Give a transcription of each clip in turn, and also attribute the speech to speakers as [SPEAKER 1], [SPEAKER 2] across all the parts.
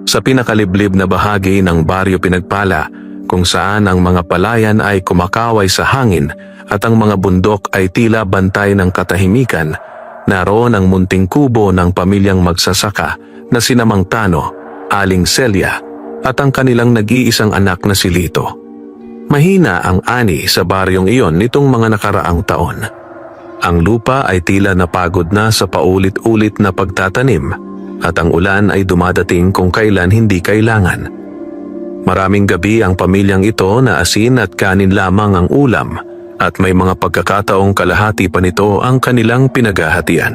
[SPEAKER 1] Sa pinakaliblib na bahagi ng Baryo Pinagpala, kung saan ang mga palayan ay kumakaway sa hangin at ang mga bundok ay tila bantay ng katahimikan, naroon ang munting kubo ng pamilyang magsasaka na sina Mang Tano, Aling Celia at ang kanilang nag-iisang anak na si Lito. Mahina ang ani sa baryong iyon nitong mga nakaraang taon. Ang lupa ay tila napagod na sa paulit-ulit na pagtatanim at ang ulan ay dumadating kung kailan hindi kailangan. Maraming gabi ang pamilyang ito na asin at kanin lamang ang ulam at may mga pagkakataong kalahati pa nito ang kanilang pinaghahatian.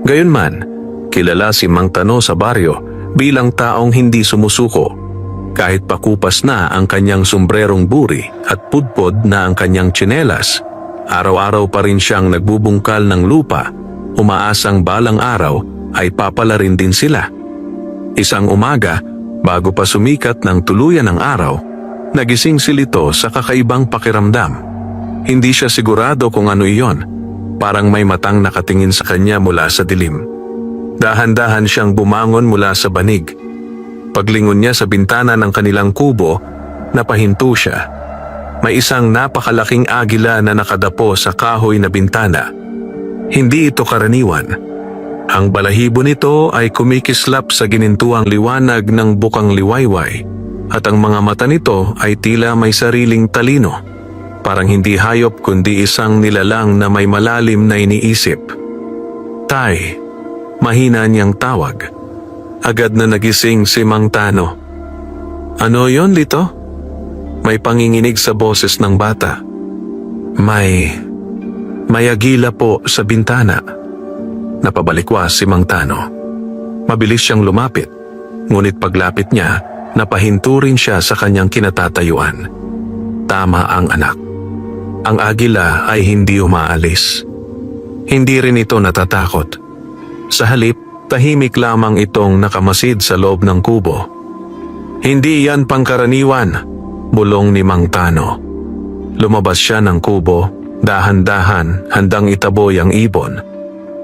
[SPEAKER 1] Gayunman, kilala si Mang Tano sa baryo bilang taong hindi sumusuko. Kahit pakupas na ang kanyang sombrerong buri at pudpod na ang kanyang tsinelas, araw-araw pa rin siyang nagbubungkal ng lupa, umaasang balang araw ay papala rin din sila. Isang umaga, bago pa sumikat ng tuluyan ng araw, nagising si Lito sa kakaibang pakiramdam. Hindi siya sigurado kung ano iyon, parang may matang nakatingin sa kanya mula sa dilim. Dahan-dahan siyang bumangon mula sa banig. Paglingon niya sa bintana ng kanilang kubo, napahinto siya. May isang napakalaking agila na nakadapo sa kahoy na bintana. Hindi ito karaniwan. Ang balahibo nito ay kumikislap sa ginintuang liwanag ng bukang liwayway at ang mga mata nito ay tila may sariling talino. Parang hindi hayop kundi isang nilalang na may malalim na iniisip. Tay, mahina niyang tawag. Agad na nagising si Mang Tano. Ano yon, Lito? May panginginig sa boses ng bata. May agila po sa bintana. Napabalikwas si Mang Tano. Mabilis siyang lumapit, ngunit paglapit niya, napahinto rin siya sa kanyang kinatatayuan. Tama ang anak. Ang agila ay hindi umaalis. Hindi rin ito natatakot. Sa halip, tahimik lamang itong nakamasid sa loob ng kubo. Hindi yan pangkaraniwan, bulong ni Mang Tano. Lumabas siya ng kubo, dahan-dahan, handang itaboy ang ibon.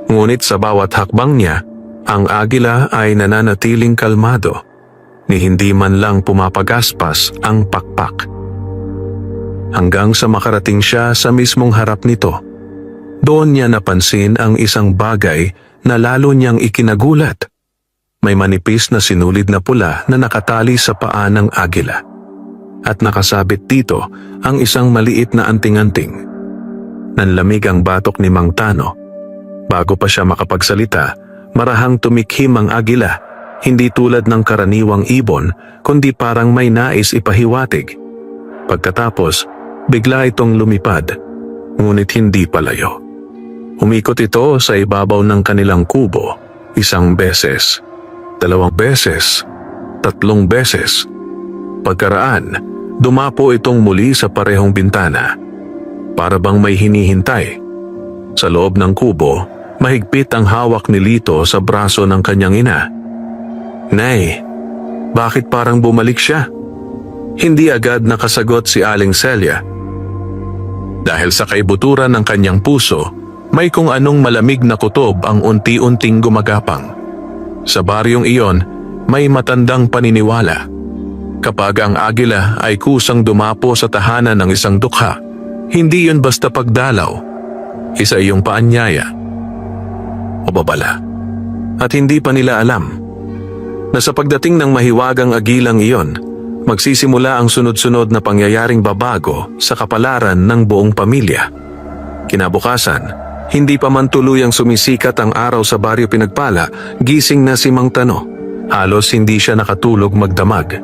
[SPEAKER 1] Ngunit sa bawat hakbang niya, ang agila ay nananatiling kalmado, ni hindi man lang pumapagaspas ang pakpak. Hanggang sa makarating siya sa mismong harap nito, doon niya napansin ang isang bagay na lalo niyang ikinagulat. May manipis na sinulid na pula na nakatali sa paa ng agila. At nakasabit dito ang isang maliit na anting-anting. Nanlamig ang batok ni Mang Tano. Bago pa siya makapagsalita, marahang tumikhim ang agila, hindi tulad ng karaniwang ibon, kundi parang may nais ipahiwatig. Pagkatapos, bigla itong lumipad, ngunit hindi palayo. Umikot ito sa ibabaw ng kanilang kubo, 1 beses, 2 beses, 3 beses. Pagkaraan, dumapo itong muli sa parehong bintana. Para bang may hinihintay. Sa loob ng kubo, mahigpit ang hawak ni Lito sa braso ng kanyang ina. Nay, bakit parang bumalik siya? Hindi agad nakasagot si Aling Celia. Dahil sa kaibuturan ng kanyang puso, may kung anong malamig na kutob ang unti-unting gumagapang. Sa baryong iyon, may matandang paniniwala. Kapag ang agila ay kusang dumapo sa tahanan ng isang dukha, hindi yun basta pagdalaw. Isa iyong paanyaya o babala. At hindi pa nila alam na sa pagdating ng mahiwagang agilang iyon, magsisimula ang sunod-sunod na pangyayaring babago sa kapalaran ng buong pamilya. Kinabukasan, hindi pa man tuluyang sumisikat ang araw sa Baryo Pinagpala, gising na si Mang Tano. Halos hindi siya nakatulog magdamag.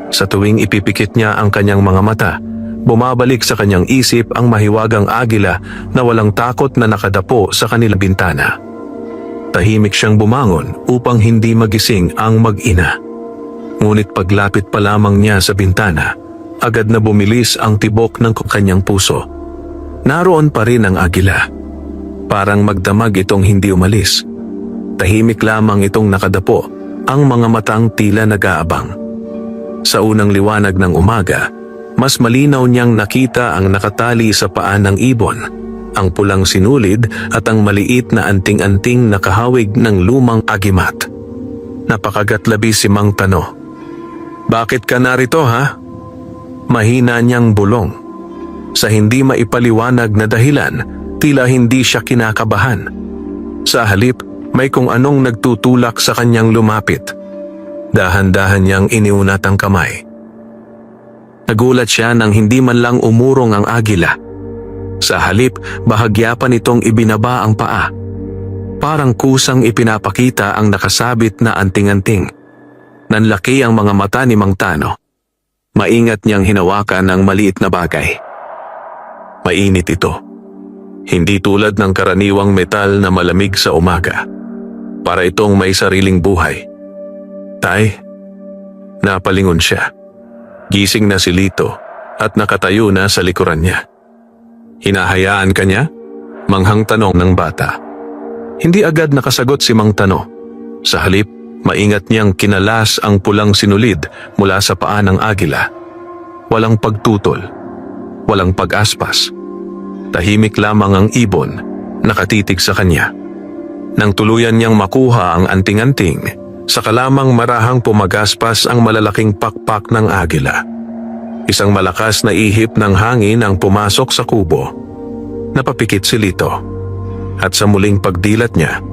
[SPEAKER 1] Sa tuwing ipipikit niya ang kanyang mga mata, bumabalik sa kanyang isip ang mahiwagang agila na walang takot na nakadapo sa kanilang bintana. Tahimik siyang bumangon upang hindi magising ang mag-ina. Ngunit paglapit pa lamang niya sa bintana, agad na bumilis ang tibok ng kanyang puso. Naroon pa rin ang agila. Parang magdamag itong hindi umalis. Tahimik lamang itong nakadapo, ang mga matang tila nag-aabang. Sa unang liwanag ng umaga, mas malinaw niyang nakita ang nakatali sa paa ng ibon, ang pulang sinulid at ang maliit na anting-anting na kahawig ng lumang agimat. Napakagatlabi si Mang Tano. "Bakit ka narito, ha?" Mahina niyang bulong. Sa hindi maipaliwanag na dahilan, tila hindi siya kinakabahan. Sa halip, may kung anong nagtutulak sa kanyang lumapit. Dahan-dahan niyang iniunat ang kamay. Nagulat siya nang hindi man lang umurong ang agila. Sa halip, bahagya pa nitong ibinaba ang paa. Parang kusang ipinapakita ang nakasabit na anting-anting. Nanlaki ang mga mata ni Mang Tano. Maingat niyang hinawakan ang maliit na bagay. Mainit ito. Hindi tulad ng karaniwang metal na malamig sa umaga. Para itong may sariling buhay. "Tay," napalingon siya. Gising na si Lito at nakatayo na sa likuran niya. "Hinahayaan ka niya?" manghang tanong ng bata. Hindi agad nakasagot si Mang Tano. Sa halip, maingat niyang kinalas ang pulang sinulid mula sa paa ng agila. Walang pagtutol, walang pag-aspas. Tahimik lamang ang ibon, nakatitig sa kanya. Nang tuluyan niyang makuha ang anting-anting, saka lamang marahang pumagaspas ang malalaking pakpak ng agila. Isang malakas na ihip ng hangin ang pumasok sa kubo. Napapikit si Lito. At sa muling pagdilat niya,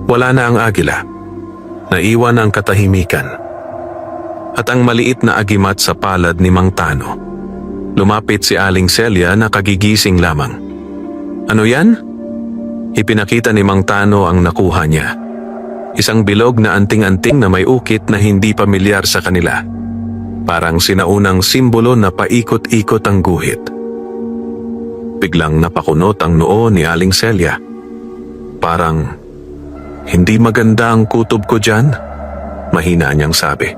[SPEAKER 1] wala na ang agila. Naiwan ang katahimikan. At ang maliit na agimat sa palad ni Mang Tano. Lumapit si Aling Celia na kagigising lamang. "Ano yan?" Ipinakita ni Mang Tano ang nakuha niya. Isang bilog na anting-anting na may ukit na hindi pamilyar sa kanila. Parang sinaunang simbolo na paikot-ikot ang guhit. Biglang napakunot ang noo ni Aling Celia. Parang, "Hindi maganda ang kutob ko dyan," mahina niyang sabi.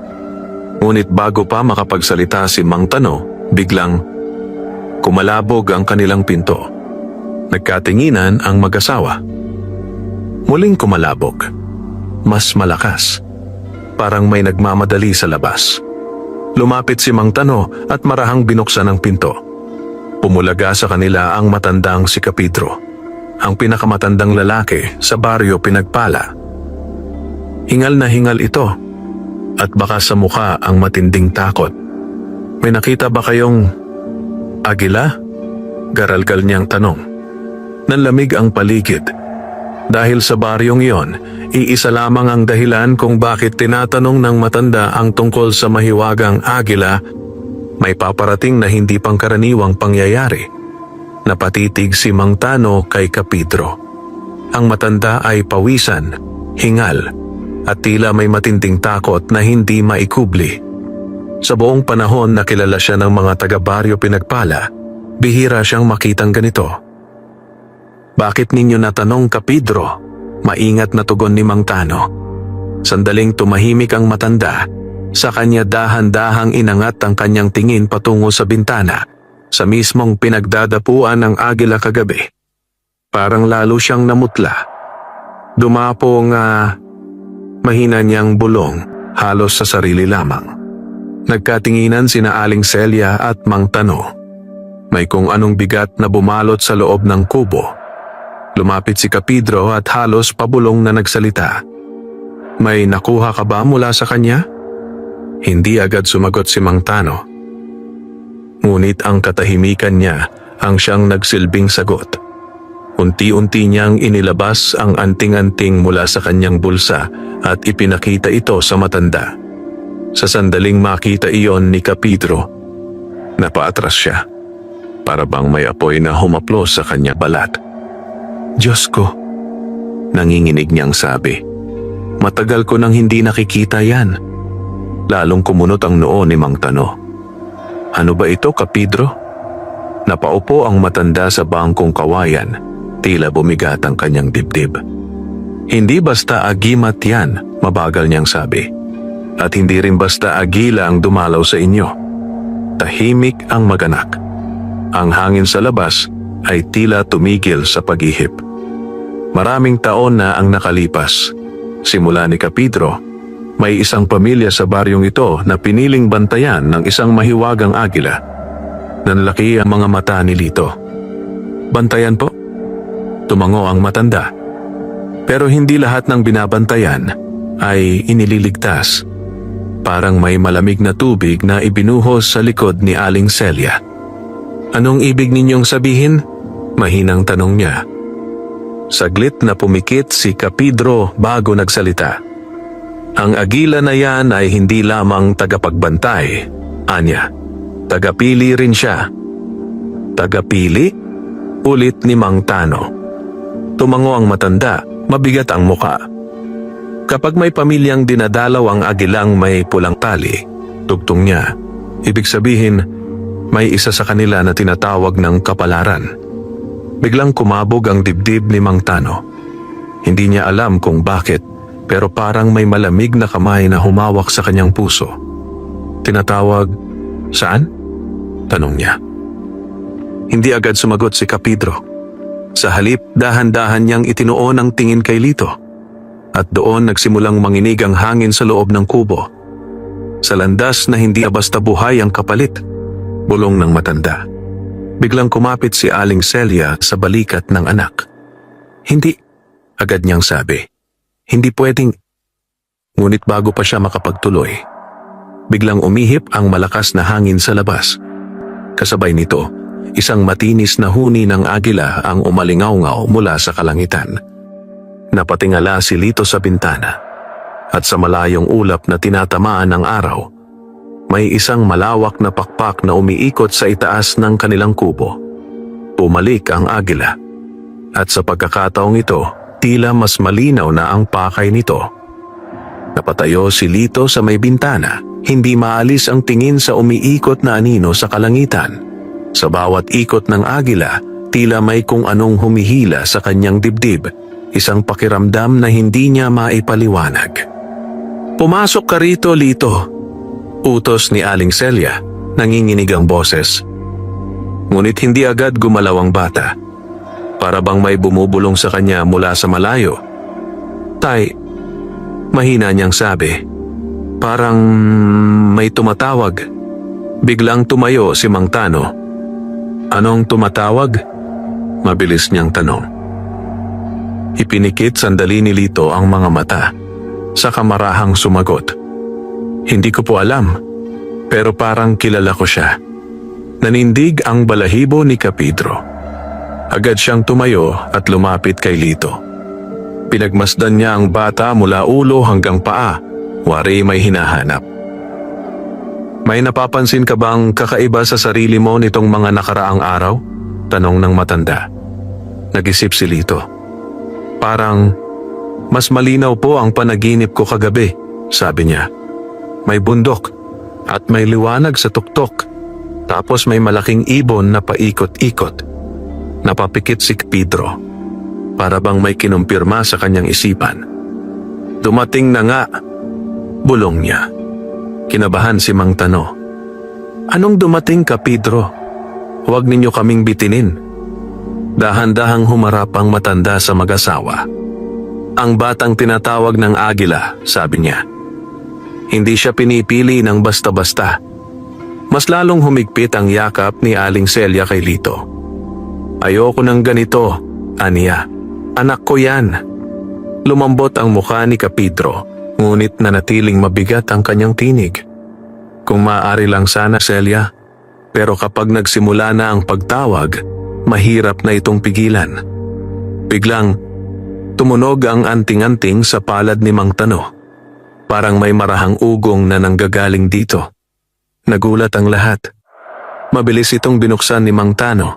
[SPEAKER 1] Ngunit bago pa makapagsalita si Mang Tano, biglang kumalabog ang kanilang pinto. Nagkatinginan ang mag-asawa. Muling kumalabog. Mas malakas. Parang may nagmamadali sa labas. Lumapit si Mang Tano at marahang binuksan ang pinto. Pumulaga sa kanila ang matandang si Kapidro, ang pinakamatandang lalaki sa baryo Pinagpala. Hingal na hingal ito, at baka sa mukha ang matinding takot. "May nakita ba kayong agila?" garalgal niyang tanong. Nanlamig ang paligid. Dahil sa baryong iyon, iisa lamang ang dahilan kung bakit tinatanong ng matanda ang tungkol sa mahiwagang agila. May paparating na hindi pangkaraniwang pangyayari. Napatitig si Mang Tano kay Kapidro. Ang matanda ay pawisan, hingal, at tila may matinding takot na hindi maikubli. Sa buong panahon na kilala siya ng mga taga-baryo Pinagpala, bihira siyang makitang ganito. "Bakit ninyo natanong, Kapidro?" Maingat na tugon ni Mang Tano. Sandaling tumahimik ang matanda. Sa kanya dahan-dahang inangat ang kanyang tingin patungo sa bintana, sa mismong pinagdadapuan ng agila kagabi. Parang lalo siyang namutla. Dumapo nga mahina niyang bulong, halos sa sarili lamang. Nagkatinginan sina Aling Celia at Mang Tano. May kung anong bigat na bumalot sa loob ng kubo. Lumapit si Kapidro at halos pabulong na nagsalita. "May nakuha ka ba mula sa kanya?" Hindi agad sumagot si Mang Tano. Ngunit ang katahimikan niya ang siyang nagsilbing sagot. Unti-unti niyang inilabas ang anting-anting mula sa kanyang bulsa at ipinakita ito sa matanda. Sa sandaling makita iyon ni Kapidro, napaatras siya. Para bang may apoy na humaplos sa kanyang balat. "Diyos ko," nanginginig niyang sabi. "Matagal ko nang hindi nakikita yan." Lalong kumunot ang noo ni Mang Tano. "Ano ba ito, Kapidro?" Napaupo ang matanda sa bangkong kawayan, tila bumigat ang kanyang dibdib. "Hindi basta agimat yan," mabagal niyang sabi. "At hindi rin basta agila ang dumalaw sa inyo." Tahimik ang maganak. Ang hangin sa labas ay tila tumigil sa paghihip. Maraming taon na ang nakalipas. Simula ni Kapidro, may isang pamilya sa baryong ito na piniling bantayan ng isang mahiwagang agila. Nanlaki ang mga mata ni Lito. "Bantayan po?" Tumango ang matanda. Pero hindi lahat ng binabantayan ay inililigtas. Parang may malamig na tubig na ibinuhos sa likod ni Aling Celia. "Anong ibig ninyong sabihin?" Mahinang tanong niya. Saglit na pumikit si Kapidro bago nagsalita. "Ang agila na yan ay hindi lamang tagapagbantay, anya. Tagapili rin siya." "Tagapili?" ulit ni Mang Tano. Tumango ang matanda, mabigat ang muka. "Kapag may pamilyang dinadalaw ang agilang may pulang tali," tugtong niya, "ibig sabihin, may isa sa kanila na tinatawag ng kapalaran." Biglang kumabog ang dibdib ni Mang Tano. Hindi niya alam kung bakit, pero parang may malamig na kamay na humawak sa kanyang puso. "Tinatawag? Saan?" tanong niya. Hindi agad sumagot si Kapidro. Sa halip, dahan-dahan niyang itinuon ang tingin kay Lito. At doon nagsimulang manginig ang hangin sa loob ng kubo. Sa landas na hindi basta buhay ang kapalit, bulong ng matanda. Biglang kumapit si Aling Celia sa balikat ng anak. "Hindi," agad niyang sabi. "Hindi pwedeng." Ngunit bago pa siya makapagtuloy, biglang umihip ang malakas na hangin sa labas. Kasabay nito, isang matinis na huni ng agila ang umalingaw-ngaw mula sa kalangitan. Napatingala si Lito sa bintana, at sa malayong ulap na tinatamaan ng araw, may isang malawak na pakpak na umiikot sa itaas ng kanilang kubo. Pumalik ang agila, at sa pagkakataong ito, tila mas malinaw na ang pakay nito. Napatayo si Lito sa may bintana, hindi maalis ang tingin sa umiikot na anino sa kalangitan. Sa bawat ikot ng agila, tila may kung anong humihila sa kanyang dibdib, isang pakiramdam na hindi niya maipaliwanag. "Pumasok ka rito, Lito," utos ni Aling Celia, nanginginig ang boses. Ngunit hindi agad gumalaw ang bata. Para bang may bumubulong sa kanya mula sa malayo. "Tay," mahina niyang sabi, "parang may tumatawag." Biglang tumayo si Mang Tano. "Anong tumatawag?" mabilis niyang tanong. Ipinikit sandali ni Lito ang mga mata, saka marahang sumagot. "Hindi ko po alam, pero parang kilala ko siya." Nanindig ang balahibo ni Kapidro. Agad siyang tumayo at lumapit kay Lito. Pinagmasdan niya ang bata mula ulo hanggang paa, wari may hinahanap. "May napapansin ka bang kakaiba sa sarili mo nitong mga nakaraang araw?" tanong ng matanda. Nag-isip si Lito. "Parang mas malinaw po ang panaginip ko kagabi," sabi niya. "May bundok at may liwanag sa tuktok, tapos may malaking ibon na paikot-ikot." Napapikit si Pedro, para bang may kinumpirma sa kanyang isipan. "Dumating na nga," bulong niya. Kinabahan si Mang Tano. "Anong dumating ka, Pedro? Huwag ninyo kaming bitinin." Dahan-dahang humarap ang matanda sa mag-asawa. "Ang batang tinatawag ng agila," sabi niya. "Hindi siya pinipili ng basta-basta." Mas lalong humigpit ang yakap ni Aling Celia kay Lito. "Ayoko ng ganito, aniya. Anak ko yan." Lumambot ang mukha ni Kapidro, ngunit nanatiling mabigat ang kanyang tinig. "Kung maaari lang sana, Celia, pero kapag nagsimula na ang pagtawag, mahirap na itong pigilan." Biglang, tumunog ang anting-anting sa palad ni Mang Tano. Parang may marahang ugong na nanggagaling dito. Nagulat ang lahat. Mabilis itong binuksan ni Mang Tano.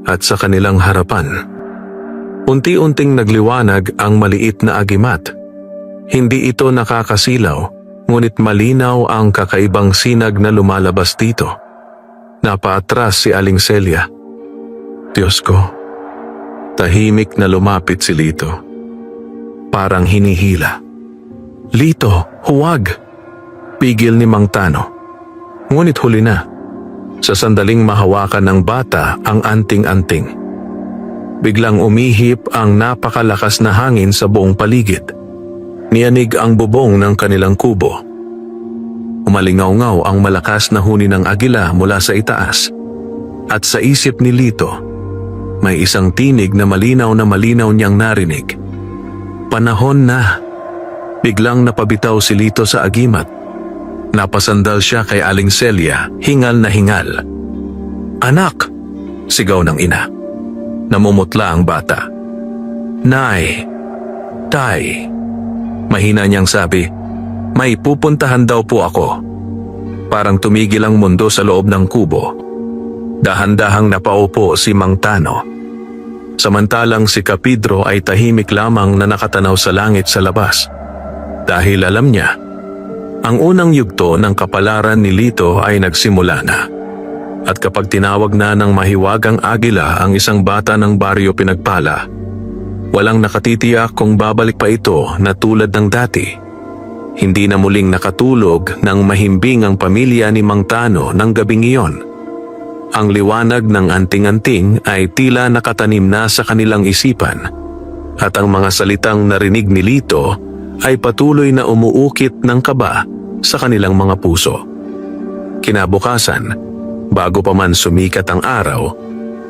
[SPEAKER 1] At sa kanilang harapan, unti-unting nagliwanag ang maliit na agimat. Hindi ito nakakasilaw, ngunit malinaw ang kakaibang sinag na lumalabas dito. Napaatras si Aling Celia. "Diyos ko." Tahimik na lumapit si Lito. Parang hinihila. "Lito, huwag!" Pigil ni Mang Tano. Ngunit huli na. Sa sandaling mahawakan ng bata ang anting-anting. Biglang umihip ang napakalakas na hangin sa buong paligid. Niyanig ang bubong ng kanilang kubo. Umalingaw-ngaw ang malakas na huni ng agila mula sa itaas. At sa isip ni Lito, may isang tinig na malinaw niyang narinig. "Panahon na." Biglang napabitaw si Lito sa agimat. Napasandal siya kay Aling Celia, hingal na hingal. "Anak!" sigaw ng ina. Namumutla ang bata. "Nay! Tay!" Mahina niyang sabi, "May pupuntahan daw po ako." Parang tumigil ang mundo sa loob ng kubo. Dahan-dahang napaupo si Mang Tano. Samantalang si Kapidro ay tahimik lamang na nakatanaw sa langit sa labas. Dahil alam niya, ang unang yugto ng kapalaran ni Lito ay nagsimula na. At kapag tinawag na ng mahiwagang agila ang isang bata ng baryo Pinagpala, walang nakatitiyak kung babalik pa ito na tulad ng dati. Hindi na muling nakatulog ng mahimbing ang pamilya ni Mang Tano ng gabing iyon. Ang liwanag ng anting-anting ay tila nakatanim na sa kanilang isipan, at ang mga salitang narinig ni Lito ay patuloy na umuukit ng kaba sa kanilang mga puso. Kinabukasan, bago pa man sumikat ang araw,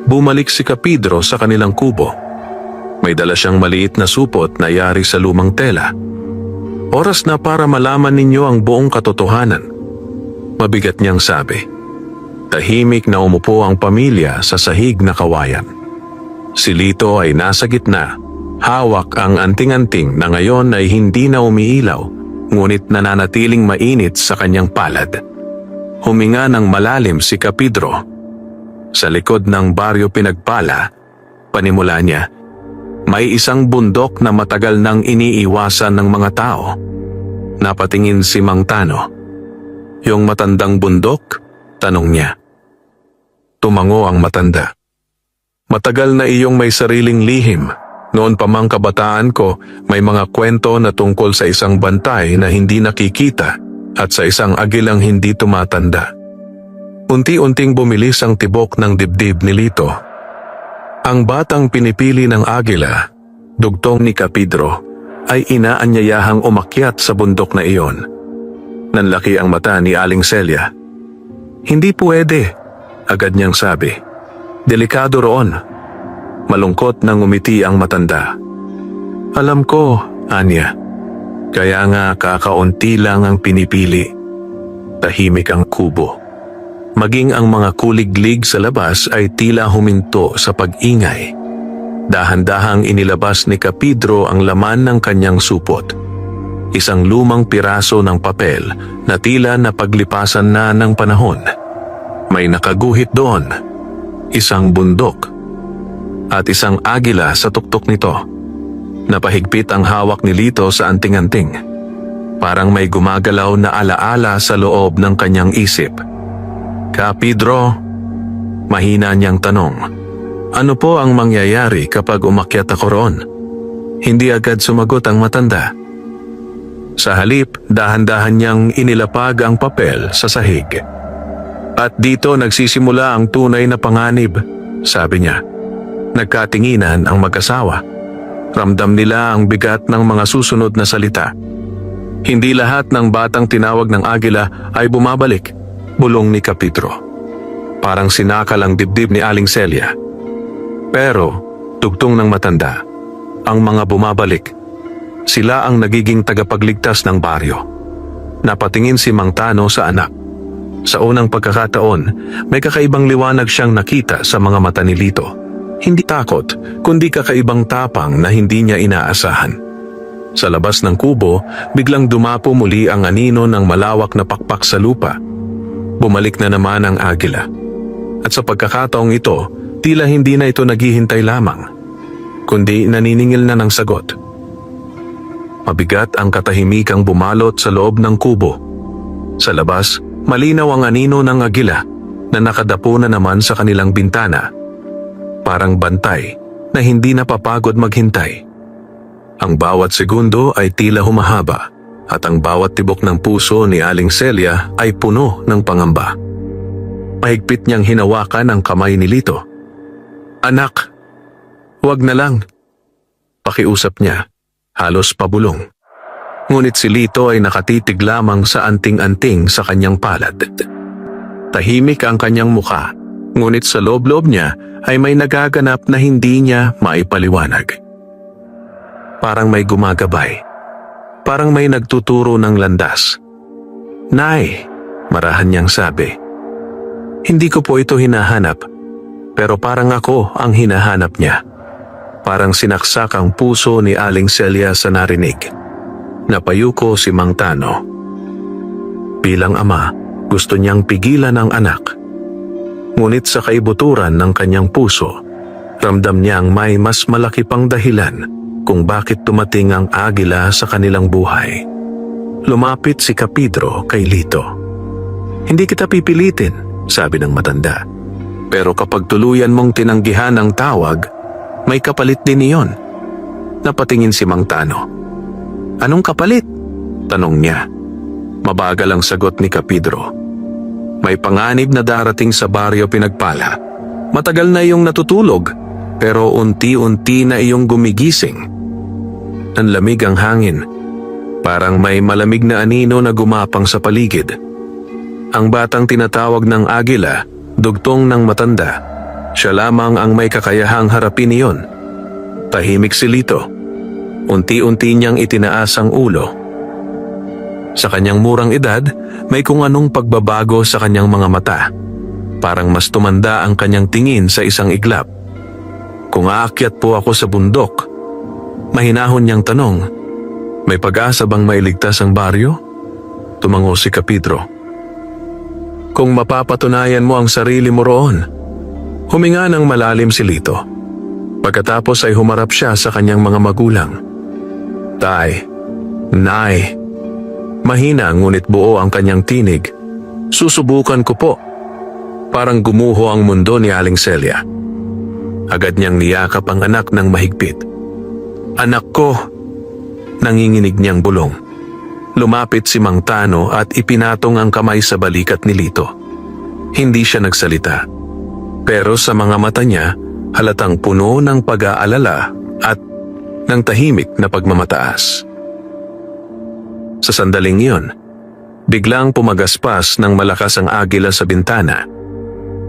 [SPEAKER 1] bumalik si Kapidro sa kanilang kubo. May dala siyang maliit na supot na yari sa lumang tela. "Oras na para malaman ninyo ang buong katotohanan," mabigat niyang sabi. Tahimik na umupo ang pamilya sa sahig na kawayan. Si Lito ay nasa gitna, hawak ang anting-anting na ngayon ay hindi na umiilaw, ngunit nananatiling mainit sa kanyang palad. Huminga ng malalim si Kapidro. Sa likod ng baryo Pinagpala, panimula niya, may isang bundok na matagal nang iniiwasan ng mga tao. Napatingin si Mang Tano. "Yung matandang bundok?" tanong niya. Tumango ang matanda. "Matagal na iyong may sariling lihim. Noon pa mang kabataan ko, may mga kwento na tungkol sa isang bantay na hindi nakikita at sa isang agilang hindi tumatanda." Unti-unting bumilis ang tibok ng dibdib ni Lito. Ang batang pinipili ng agila, dugtong ni Kapidro, ay inaanyayahang umakyat sa bundok na iyon. Nanlaki ang mata ni Aling Celia. "Hindi pwede," agad niyang sabi. "Delikado roon." Malungkot nang umiti ang matanda. "Alam ko, Anya. Kaya nga kakaunti lang ang pinipili." Tahimik ang kubo. Maging ang mga kuliglig sa labas ay tila huminto sa pag-ingay. Dahan-dahang inilabas ni Kapidro ang laman ng kanyang supot. Isang lumang piraso ng papel na tila napaglipasan na ng panahon. May nakaguhit doon, isang bundok, at isang agila sa tuktok nito. Napahigpit ang hawak ni Lito sa anting-anting. Parang may gumagalaw na alaala sa loob ng kanyang isip. "Kapidro," mahina niyang tanong, "ano po ang mangyayari kapag umakyat ako roon?" Hindi agad sumagot ang matanda. Sa halip, dahan-dahan niyang inilapag ang papel sa sahig. "At dito nagsisimula ang tunay na panganib," sabi niya. Nagkatinginan ang mag-asawa. Ramdam nila ang bigat ng mga susunod na salita. Hindi lahat ng batang tinawag ng agila ay bumabalik, bulong ni Kapidro. Parang sinakal ang dibdib ni Aling Celia. Pero, tugtong ng matanda, ang mga bumabalik, sila ang nagiging tagapagligtas ng baryo. Napatingin si Mang Tano sa anak. Sa unang pagkakataon, may kakaibang liwanag siyang nakita sa mga mata ni Lito. Hindi takot, kundi kakaibang tapang na hindi niya inaasahan. Sa labas ng kubo, biglang dumapo muli ang anino ng malawak na pakpak sa lupa. Bumalik na naman ang agila. At sa pagkakataong ito, tila hindi na ito naghihintay lamang, kundi naniningil na ng sagot. Mabigat ang katahimikang bumalot sa loob ng kubo. Sa labas, malinaw ang anino ng agila na nakadapo na naman sa kanilang bintana. Parang bantay na hindi napapagod maghintay. Ang bawat segundo ay tila humahaba at ang bawat tibok ng puso ni Aling Celia ay puno ng pangamba. Mahigpit niyang hinawakan ang kamay ni Lito. "Anak, huwag na lang," pakiusap niya, halos pabulong. Ngunit si Lito ay nakatitig lamang sa anting-anting sa kanyang palad. Tahimik ang kanyang muka, ngunit sa loob-loob niya ay may nagaganap na hindi niya maipaliwanag. Parang may gumagabay. parang may nagtuturo ng landas. "Nay," marahan niyang sabi. "Hindi ko po ito hinahanap, pero parang ako ang hinahanap niya." Parang sinaksak ang puso ni Aling Celia sa narinig. Napayuko si Mang Tano. Bilang ama, gusto niyang pigilan ang anak. Ngunit sa kaibuturan ng kanyang puso, ramdam niyang may mas malaki pang dahilan kung bakit tumating ang agila sa kanilang buhay. Lumapit si Kapidro kay Lito. "Hindi kita pipilitin," sabi ng matanda. "Pero kapag tuluyan mong tinanggihan ang tawag, may kapalit din iyon." Napatingin si Mang Tano. "Anong kapalit?" tanong niya. Mabagal ang sagot ni Kapidro. "May panganib na darating sa baryo Pinagpala. Matagal na iyong natutulog, pero unti-unti na iyong gumigising." Ang lamig ang hangin. Parang may malamig na anino na gumapang sa paligid. Ang batang tinatawag ng agila, dugtong ng matanda. Siya lamang ang may kakayahang harapin iyon. Tahimik si Lito. Unti-unti niyang itinaas ang ulo. Sa kanyang murang edad, may kung anong pagbabago sa kanyang mga mata. Parang mas tumanda ang kanyang tingin sa isang iglap. "Kung aakyat po ako sa bundok," mahinahon niyang tanong, "may pag-asa bang mailigtas ang baryo?" Tumango si Kapidro. "Kung mapapatunayan mo ang sarili mo roon." Huminga ng malalim si Lito. Pagkatapos ay humarap siya sa kanyang mga magulang. "Tay, Nay." Mahina ngunit buo ang kanyang tinig. "Susubukan ko po." Parang gumuho ang mundo ni Aling Celia. Agad niyang niyakap ang anak ng mahigpit. "Anak ko!" Nanginginig niyang bulong. Lumapit si Mang Tano at ipinatong ang kamay sa balikat ni Lito. Hindi siya nagsalita. Pero sa mga mata niya, halatang puno ng pag-aalala at ng tahimik na pagmamataas. Sa sandaling iyon, biglang pumagaspas ng malakas ang agila sa bintana.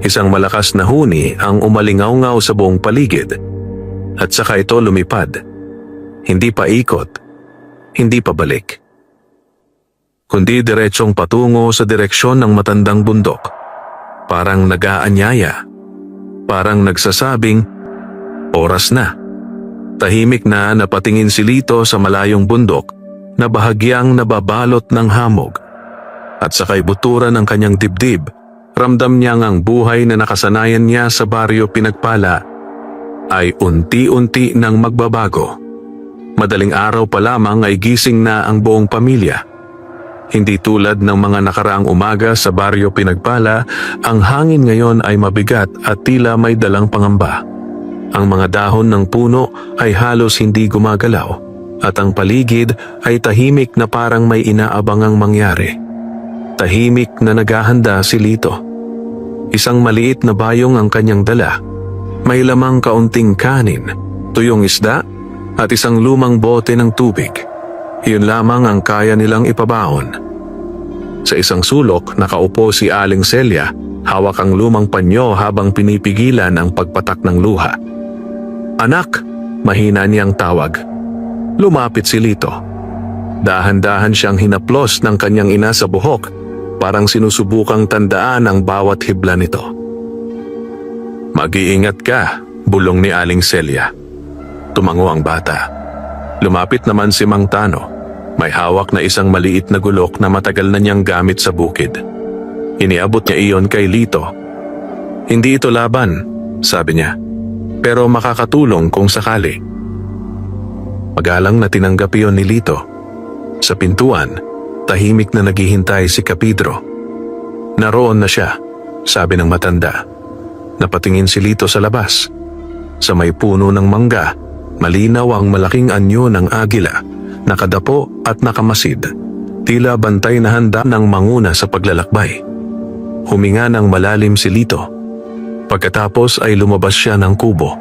[SPEAKER 1] Isang malakas na huni ang umalingaw-ngaw sa buong paligid, at saka ito lumipad. Hindi pa ikot, hindi pa balik, kundi diretsong patungo sa direksyon ng matandang bundok. Parang nag-aanyaya. Parang nagsasabing, "Oras na." Tahimik na napatingin si Lito sa malayong bundok na bahagyang nababalot ng hamog. At sa kaibuturan ng kanyang dibdib, ramdam niyang ang buhay na nakasanayan niya sa baryo Pinagpala ay unti-unti nang magbabago. Madaling araw pa lamang ay gising na ang buong pamilya. Hindi tulad ng mga nakaraang umaga sa baryo Pinagpala, ang hangin ngayon ay mabigat at tila may dalang pangamba. Ang mga dahon ng puno ay halos hindi gumagalaw at ang paligid ay tahimik na parang may inaabangang mangyari. Tahimik na naghahanda si Lito. Isang maliit na bayong ang kanyang dala. May lamang kaunting kanin, tuyong isda at isang lumang bote ng tubig. Iyon lamang ang kaya nilang ipabaon. Sa isang sulok, nakaupo si Aling Celia, hawak ang lumang panyo habang pinipigilan ang pagpatak ng luha. "Anak," mahina niyang tawag. Lumapit si Lito. Dahan-dahan siyang hinaplos ng kanyang ina sa buhok, parang sinusubukang tandaan ang bawat hibla nito. "Mag-iingat ka," bulong ni Aling Celia. Tumango ang bata. Lumapit naman si Mang Tano. May hawak na isang maliit na gulok na matagal na niyang gamit sa bukid. Iniabot niya iyon kay Lito. "Hindi ito laban," sabi niya, "pero makakatulong kung sakali." Magalang na tinanggap iyon ni Lito. Sa pintuan, tahimik na naghihintay si Kapidro. "Naroon na siya," sabi ng matanda. Napatingin si Lito sa labas. Sa may puno ng mangga, malinaw ang malaking anyo ng agila, nakadapo at nakamasid. Tila bantay na handa ng manguna sa paglalakbay. Huminga ng malalim si Lito. Pagkatapos ay lumabas siya ng kubo.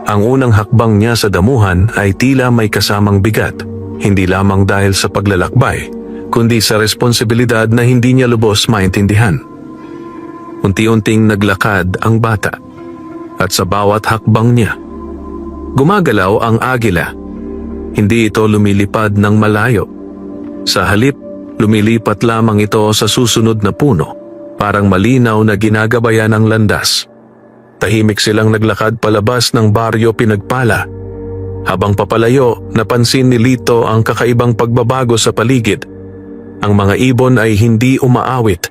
[SPEAKER 1] Ang unang hakbang niya sa damuhan ay tila may kasamang bigat, hindi lamang dahil sa paglalakbay, kundi sa responsibilidad na hindi niya lubos maintindihan. Unti-unting naglakad ang bata, at sa bawat hakbang niya, gumagalaw ang agila. Hindi ito lumilipad ng malayo, Sa halip, lumilipat lamang ito sa susunod na puno, parang malinaw na ginagabayan ng landas. Tahimik silang naglakad palabas ng baryo Pinagpala. Habang papalayo, napansin ni Lito ang kakaibang pagbabago sa paligid. Ang mga ibon ay hindi umaawit.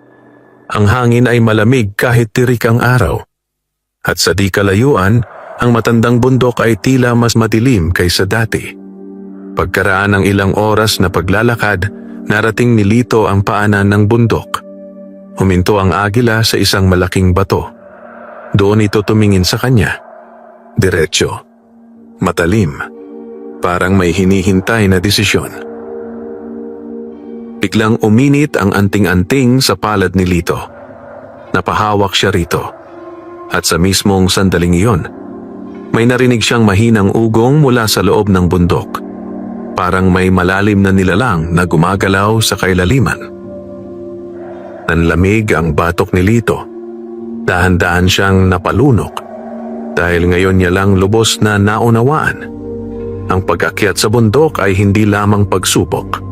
[SPEAKER 1] Ang hangin ay malamig kahit tirik ang araw. At sa di kalayuan, ang matandang bundok ay tila mas madilim kaysa dati. Pagkaraan ng ilang oras na paglalakad, narating ni Lito ang paanan ng bundok. Huminto ang agila sa isang malaking bato. Doon ito tumingin sa kanya. Diretso. Matalim. Parang may hinihintay na desisyon. Biglang uminit ang anting-anting sa palad ni Lito. Napahawak siya rito. At sa mismong sandaling iyon, may narinig siyang mahinang ugong mula sa loob ng bundok. Parang may malalim na nilalang na gumagalaw sa kailaliman. Nanlamig ang batok ni Lito. Dahan-dahan siyang napalunok dahil ngayon niya lang lubos na naunawaan. Ang pag-akyat sa bundok ay hindi lamang pagsubok.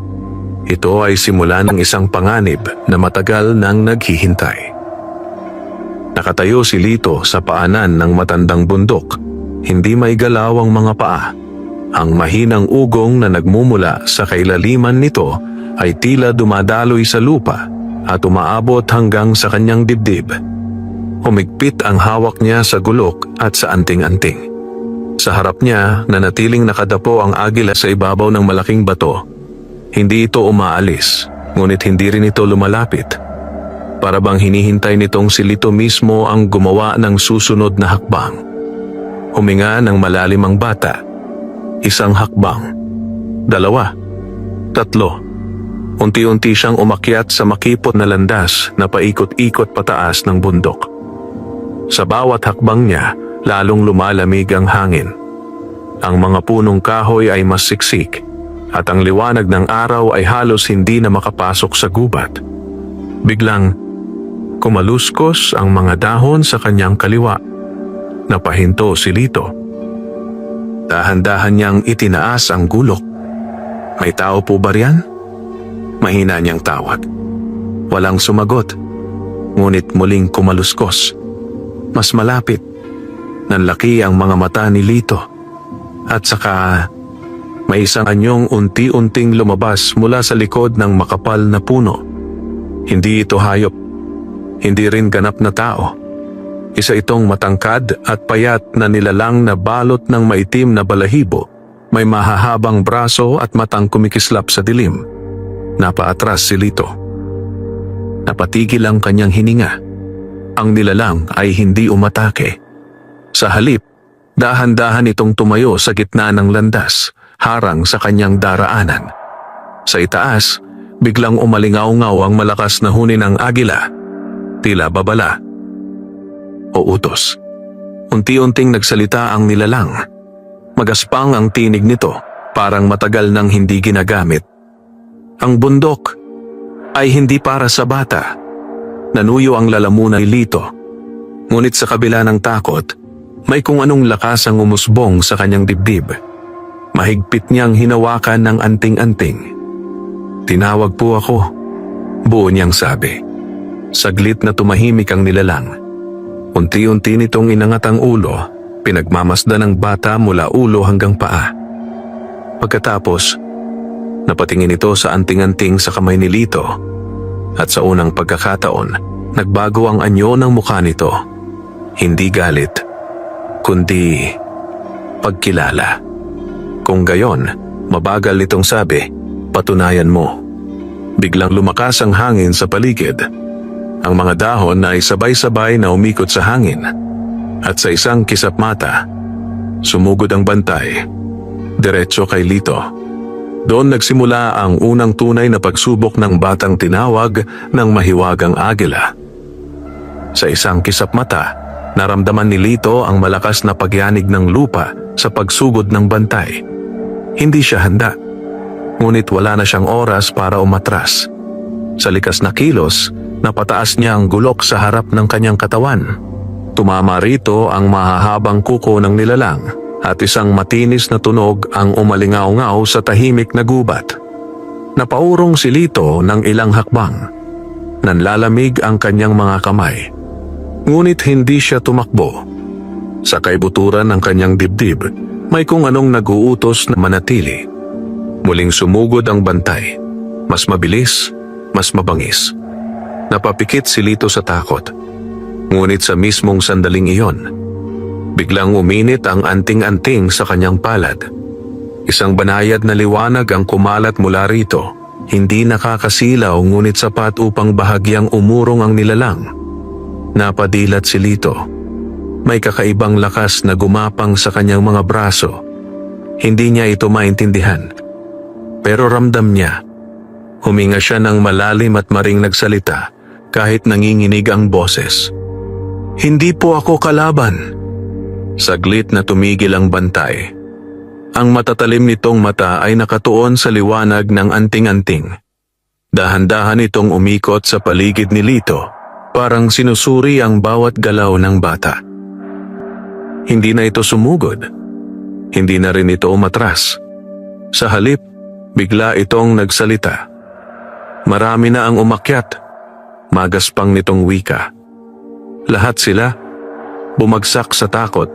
[SPEAKER 1] Ito ay simula ng isang panganib na matagal nang naghihintay. Nakatayo si Lito sa paanan ng matandang bundok. Hindi may galaw ang mga paa. Ang mahinang ugong na nagmumula sa kailaliman nito ay tila dumadaloy sa lupa at umaabot hanggang sa kanyang dibdib. Humigpit ang hawak niya sa gulok at sa anting-anting. Sa harap niya, nanatiling nakadapo ang agila sa ibabaw ng malaking bato. Hindi ito umaalis, ngunit hindi rin ito lumalapit. Para bang hinihintay nitong si Lito mismo ang gumawa ng susunod na hakbang. Huminga ng malalim ang bata. Isang hakbang. 2. 3. Unti-unti siyang umakyat sa makipot na landas na paikot-ikot pataas ng bundok. Sa bawat hakbang niya, lalong lumalamig ang hangin. Ang mga punong kahoy ay mas siksik, at ang liwanag ng araw ay halos hindi na makapasok sa gubat. Biglang, kumaluskos ang mga dahon sa kanyang kaliwa. Napahinto si Lito. Dahan-dahan niyang itinaas ang gulok. May tao po ba riyan? Mahina niyang tawag. Walang sumagot, ngunit muling kumaluskos. Mas malapit. Nanlaki ang mga mata ni Lito. At saka, may isang anyong unti-unting lumabas mula sa likod ng makapal na puno. Hindi ito hayop. Hindi rin ganap na tao. Isa itong matangkad at payat na nilalang na balot ng maitim na balahibo. May mahahabang braso at matang kumikislap sa dilim. Napaatras si Lito. Napatigil ang kanyang hininga. Ang nilalang ay hindi umatake. Sa halip, dahan-dahan itong tumayo sa gitna ng landas, harang sa kanyang daraanan. Sa itaas, biglang umalingaw-ngaw ang malakas na huni ng agila. Tila babala o utos. Unti-unting nagsalita ang nilalang. Magaspang ang tinig nito, parang matagal nang hindi ginagamit. Ang bundok ay hindi para sa bata. Nanuyo ang lalamunan ni Lito. Ngunit sa kabila ng takot, may kung anong lakas ang umusbong sa kanyang dibdib. Mahigpit niyang hinawakan ng anting-anting. Tinawag po ako, buo niyang sabi. Saglit na tumahimik ang nilalang. Unti-unti nitong inangat ang ulo, pinagmamasdan ng bata mula ulo hanggang paa. Pagkatapos, napatingin ito sa anting-anting sa kamay ni Lito. At sa unang pagkakataon, nagbago ang anyo ng mukha nito. Hindi galit, kundi pagkilala. Kung gayon, mabagal itong sabi, patunayan mo. Biglang lumakas ang hangin sa paligid. Ang mga dahon ay sabay-sabay na umikot sa hangin. At sa isang kisap mata, sumugod ang bantay, diretso kay Lito. Doon nagsimula ang unang tunay na pagsubok ng batang tinawag ng mahiwagang agila. Sa isang kisap mata, naramdaman ni Lito ang malakas na pagyanig ng lupa sa pagsugod ng bantay. Hindi siya handa, ngunit wala na siyang oras para umatras. Sa likas na kilos, napataas niya ang gulok sa harap ng kanyang katawan. Tumama rito ang mahahabang kuko ng nilalang at isang matinis na tunog ang umalingaw-ngaw sa tahimik na gubat. Napaurong si Lito ng ilang hakbang. Nanlalamig ang kanyang mga kamay. Ngunit hindi siya tumakbo. Sa kaibuturan ng kanyang dibdib, may kung anong nag-uutos na manatili. Muling sumugod ang bantay. Mas mabilis, mas mabangis. Napapikit si Lito sa takot. Ngunit sa mismong sandaling iyon, biglang uminit ang anting-anting sa kanyang palad. Isang banayad na liwanag ang kumalat mula rito. Hindi nakakasilaw ngunit sapat upang bahagyang umurong ang nilalang. Napadilat si Lito. May kakaibang lakas na gumapang sa kanyang mga braso. Hindi niya ito maintindihan. Pero ramdam niya. Huminga siya ng malalim at maring nagsalita kahit nanginginig ang boses. "Hindi po ako kalaban." Saglit na tumigil ang bantay. Ang matatalim nitong mata ay nakatuon sa liwanag ng anting-anting. Dahan-dahan itong umikot sa paligid ni Lito, parang sinusuri ang bawat galaw ng bata. Hindi na ito sumugod. Hindi na rin ito umatras. Sa halip, bigla itong nagsalita. Marami na ang umakyat. Magaspang nitong wika. Lahat sila bumagsak sa takot.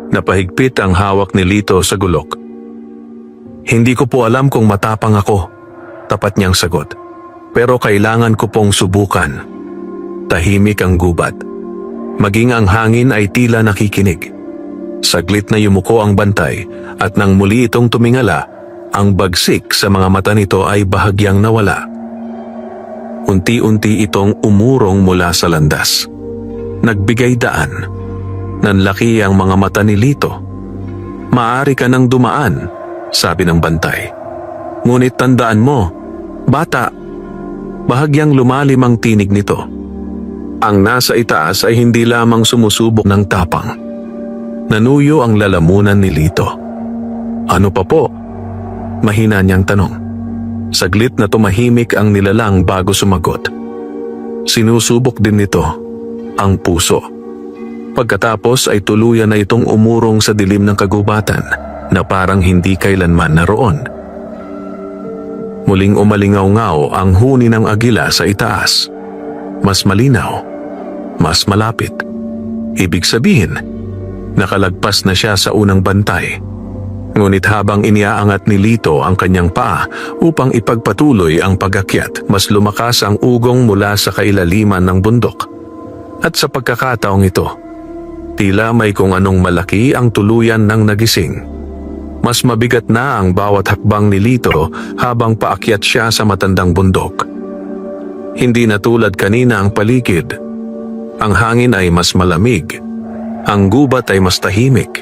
[SPEAKER 1] Napahigpit ang hawak ni Lito sa gulok. "Hindi ko po alam kung matapang ako," tapat niyang sagot. "Pero kailangan ko pong subukan." Tahimik ang gubat. Maging ang hangin ay tila nakikinig. Saglit na yumuko ang bantay at nang muli itong tumingala, ang bagsik sa mga mata nito ay bahagyang nawala. Unti-unti itong umurong mula sa landas. Nagbigay daan. Nanlaki ang mga mata ni Lito. "Maaari ka nang dumaan," sabi ng bantay. "Ngunit tandaan mo, bata." Bahagyang lumalim ang tinig nito. Ang nasa itaas ay hindi lamang sumusubok ng tapang. Nanuyo ang lalamunan ni Lito. "Ano pa po?" mahina niyang tanong. Saglit na tumahimik ang nilalang bago sumagot. Sinusubok din nito ang puso. Pagkatapos ay tuluyan na itong umurong sa dilim ng kagubatan na parang hindi kailanman naroon. Muling umalingaw-ngaw ang huni ng agila sa itaas. Mas malinaw, mas malapit. Ibig sabihin, nakalagpas na siya sa unang bantay. Ngunit habang iniaangat ni Lito ang kanyang paa upang ipagpatuloy ang pag-akyat, mas lumakas ang ugong mula sa kailaliman ng bundok. At sa pagkakataong ito, tila may kung anong malaki ang tuluyan ng nagising. Mas mabigat na ang bawat hakbang ni Lito habang paakyat siya sa matandang bundok. Hindi na tulad kanina ang paligid. Ang hangin ay mas malamig. Ang gubat ay mas tahimik.